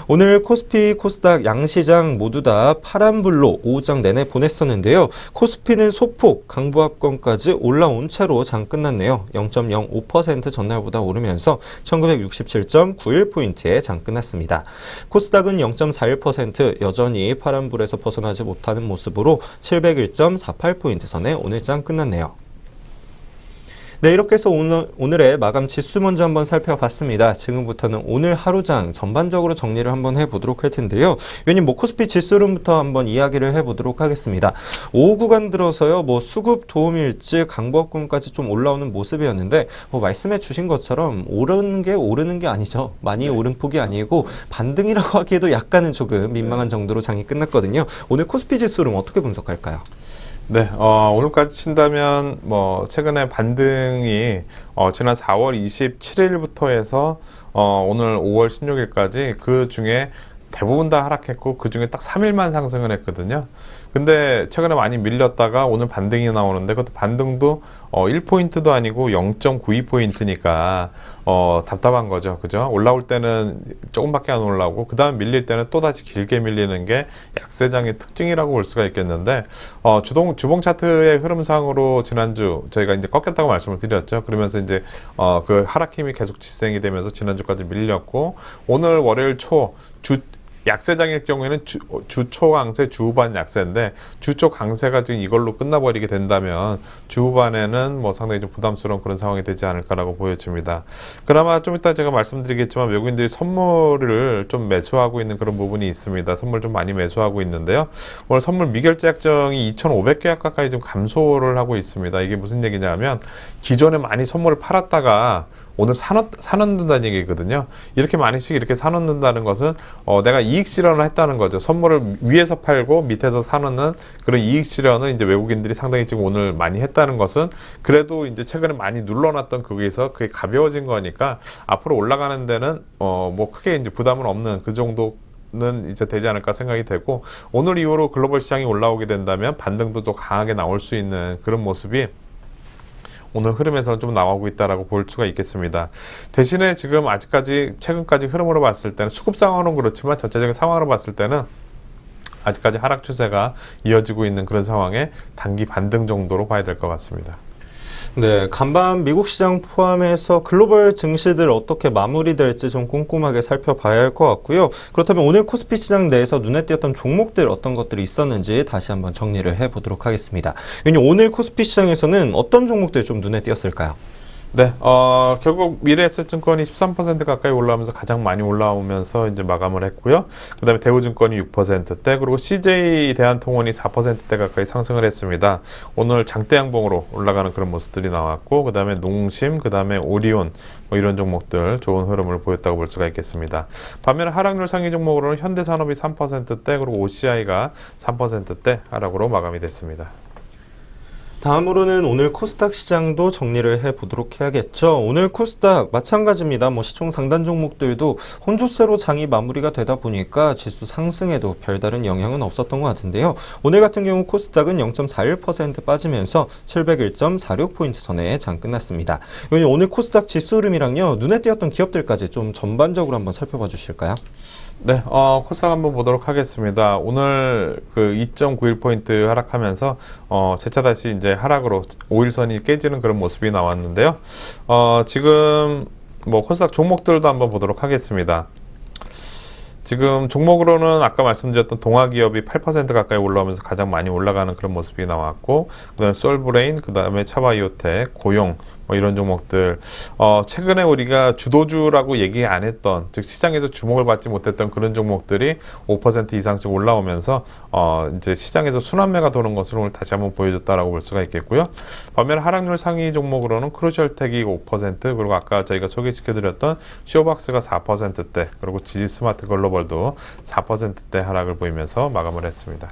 A: 오늘 코스피, 코스닥, 양시장 모두 다 파란불로 오후장 내내 보냈었는데요. 코스피는 소폭 강보합권까지 올라온 채로 장 끝났네요. 0.05% 전날보다 오르면서 1967.91포인트에 장 끝났습니다. 코스닥은 0.41% 여전히 파란불에서 벗어나지 못하는 모습으로 701.48포인트 선에 오늘 장 끝났네요. 네, 이렇게 해서 오늘의 마감 지수 먼저 한번 살펴봤습니다. 지금부터는 오늘 하루장 전반적으로 정리를 한번 해보도록 할 텐데요. 위원님, 코스피 지수론부터 한번 이야기를 해보도록 하겠습니다. 오후 구간 들어서요, 수급 도움일지 강보합권까지 좀 올라오는 모습이었는데, 말씀해 주신 것처럼 오르는 게 아니죠. 많이 오른 폭이 아니고 반등이라고 하기에도 약간은 조금 민망한 정도로 장이 끝났거든요. 오늘 코스피 지수론 어떻게 분석할까요?
B: 네, 오늘까지 친다면, 최근에 반등이, 지난 4월 27일부터 해서, 오늘 5월 16일까지 그 중에 대부분 다 하락했고, 그 중에 딱 3일만 상승을 했거든요. 근데 최근에 많이 밀렸다가 오늘 반등이 나오는데, 그것도 반등도, 1포인트도 아니고 0.92포인트니까, 답답한 거죠. 그죠? 올라올 때는 조금밖에 안 올라오고, 그 다음 밀릴 때는 또다시 길게 밀리는 게 약세장의 특징이라고 볼 수가 있겠는데, 주봉 차트의 흐름상으로 지난주 저희가 이제 꺾였다고 말씀을 드렸죠. 그러면서 이제, 그 하락 힘이 계속 지생이 되면서 지난주까지 밀렸고, 오늘 월요일 약세장일 경우에는 주초 강세, 주후반 약세인데 주초 강세가 지금 이걸로 끝나버리게 된다면 주후반에는 상당히 좀 부담스러운 그런 상황이 되지 않을까라고 보여집니다. 그나마 좀 이따 제가 말씀드리겠지만 외국인들이 선물을 좀 매수하고 있는 그런 부분이 있습니다. 선물 좀 많이 매수하고 있는데요. 오늘 선물 미결제 약정이 2,500개 가까이 좀 감소를 하고 있습니다. 이게 무슨 얘기냐면 기존에 많이 선물을 팔았다가 오늘 사놓는다는 얘기거든요. 이렇게 많이씩 이렇게 사놓는다는 것은 내가 이익 실현을 했다는 거죠. 선물을 위에서 팔고 밑에서 사놓는 그런 이익 실현을 이제 외국인들이 상당히 지금 오늘 많이 했다는 것은 그래도 이제 최근에 많이 눌러놨던 거기에서 그게 가벼워진 거니까 앞으로 올라가는 데는 크게 이제 부담은 없는 그 정도 는 이제 되지 않을까 생각이 되고 오늘 이후로 글로벌 시장이 올라오게 된다면 반등도 또 강하게 나올 수 있는 그런 모습이 오늘 흐름에서는 좀 나오고 있다라고 볼 수가 있겠습니다. 대신에 지금 아직까지 최근까지 흐름으로 봤을 때는 수급 상황은 그렇지만 전체적인 상황으로 봤을 때는 아직까지 하락 추세가 이어지고 있는 그런 상황에 단기 반등 정도로 봐야 될 것 같습니다.
A: 네, 간밤 미국 시장 포함해서 글로벌 증시들 어떻게 마무리될지 좀 꼼꼼하게 살펴봐야 할 것 같고요. 그렇다면 오늘 코스피 시장 내에서 눈에 띄었던 종목들 어떤 것들이 있었는지 다시 한번 정리를 해보도록 하겠습니다. 오늘 코스피 시장에서는 어떤 종목들이 좀 눈에 띄었을까요?
B: 네, 결국 미래에셋증권이 13% 가까이 올라오면서 가장 많이 올라오면서 이제 마감을 했고요. 그 다음에 대우증권이 6%대, 그리고 CJ 대한통운이 4%대 가까이 상승을 했습니다. 오늘 장대 양봉으로 올라가는 그런 모습들이 나왔고, 그 다음에 농심, 그 다음에 오리온, 이런 종목들 좋은 흐름을 보였다고 볼 수가 있겠습니다. 반면에 하락률 상위 종목으로는 현대산업이 3%대, 그리고 OCI가 3%대 하락으로 마감이 됐습니다.
A: 다음으로는 오늘 코스닥 시장도 정리를 해보도록 해야겠죠. 오늘 코스닥 마찬가지입니다. 시총 상단 종목들도 혼조세로 장이 마무리가 되다 보니까 지수 상승에도 별다른 영향은 없었던 것 같은데요. 오늘 같은 경우 코스닥은 0.41% 빠지면서 701.46포인트 선에 장 끝났습니다. 오늘 코스닥 지수 흐름이랑요, 눈에 띄었던 기업들까지 좀 전반적으로 한번 살펴봐 주실까요?
B: 네, 코스닥 한번 보도록 하겠습니다. 오늘 그 2.91포인트 하락하면서, 재차 다시 이제 하락으로 5일선이 깨지는 그런 모습이 나왔는데요. 지금 뭐 코스닥 종목들도 한번 보도록 하겠습니다. 지금 종목으로는 아까 말씀드렸던 동아기업이 8% 가까이 올라오면서 가장 많이 올라가는 그런 모습이 나왔고, 그 다음에 솔브레인, 그 다음에 차바이오텍, 고용, 뭐 이런 종목들, 최근에 우리가 주도주라고 얘기 안 했던, 즉 시장에서 주목을 받지 못했던 그런 종목들이 5% 이상씩 올라오면서 이제 시장에서 순환매가 도는 것으로 오늘 다시 한번 보여줬다라고 볼 수가 있겠고요. 반면 하락률 상위 종목으로는 크루셜텍이 5%, 그리고 아까 저희가 소개시켜드렸던 쇼박스가 4%대, 그리고 지지 스마트 글로벌도 4%대 하락을 보이면서 마감을 했습니다.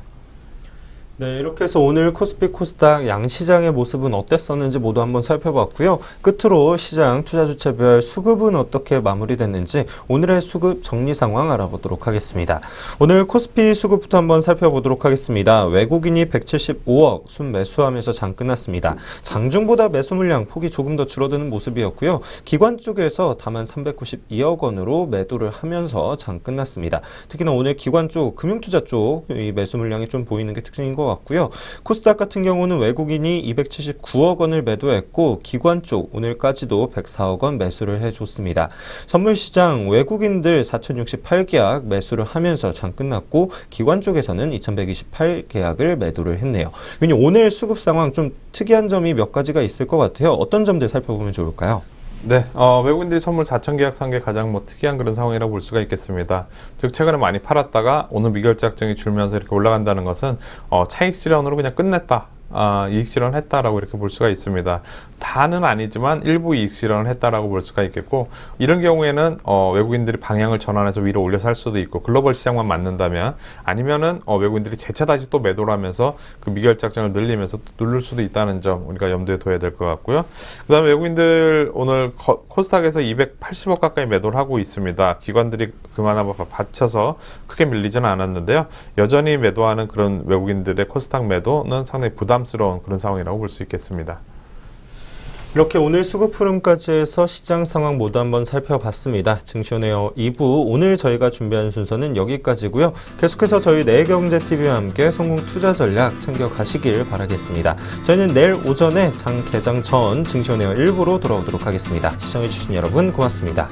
A: 네, 이렇게 해서 오늘 코스피 코스닥 양시장의 모습은 어땠었는지 모두 한번 살펴봤고요. 끝으로 시장 투자 주체별 수급은 어떻게 마무리됐는지 오늘의 수급 정리 상황 알아보도록 하겠습니다. 오늘 코스피 수급부터 한번 살펴보도록 하겠습니다. 외국인이 175억 순매수하면서 장 끝났습니다. 장중보다 매수 물량 폭이 조금 더 줄어드는 모습이었고요. 기관 쪽에서 다만 392억 원으로 매도를 하면서 장 끝났습니다. 특히나 오늘 기관 쪽, 금융투자 쪽 이 매수 물량이 좀 보이는 게 특징인 것 같고요. 코스닥 같은 경우는 외국인이 279억 원을 매도했고 기관 쪽 오늘까지도 104억 원 매수를 해줬습니다. 선물시장 외국인들 4068계약 매수를 하면서 장 끝났고 기관 쪽에서는 2128계약을 매도를 했네요. 오늘 수급 상황 좀 특이한 점이 몇 가지가 있을 것 같아요. 어떤 점들 살펴보면 좋을까요?
B: 네, 외국인들이 선물 4,000계약 산 게 가장 뭐 특이한 그런 상황이라고 볼 수가 있겠습니다. 즉 최근에 많이 팔았다가 오늘 미결제 확정이 줄면서 이렇게 올라간다는 것은 차익 실현으로 그냥 끝냈다. 이익 실현을 했다라고 이렇게 볼 수가 있습니다. 다는 아니지만 일부 이익 실현을 했다라고 볼 수가 있겠고, 이런 경우에는 외국인들이 방향을 전환해서 위로 올려서 할 수도 있고, 글로벌 시장만 맞는다면, 아니면은 외국인들이 재차 다시 또 매도를 하면서 그 미결제 확정을 늘리면서 또 누를 수도 있다는 점 우리가 염두에 둬야 될 것 같고요. 그 다음에 외국인들 오늘 코스닥에서 280억 가까이 매도를 하고 있습니다. 기관들이 그만한 받쳐서 크게 밀리지는 않았는데요. 여전히 매도하는 그런 외국인들의 코스닥 매도는 상당히 부담스러운 그런 상황이라고 볼 수 있겠습니다.
A: 이렇게 오늘 수급 흐름까지 해서 시장 상황 모두 한번 살펴봤습니다. 증시온에어 2부 오늘 저희가 준비한 순서는 여기까지고요. 계속해서 저희 내경제TV와 함께 성공 투자 전략 챙겨가시길 바라겠습니다. 저희는 내일 오전에 장 개장 전 증시온에어 1부로 돌아오도록 하겠습니다. 시청해주신 여러분 고맙습니다.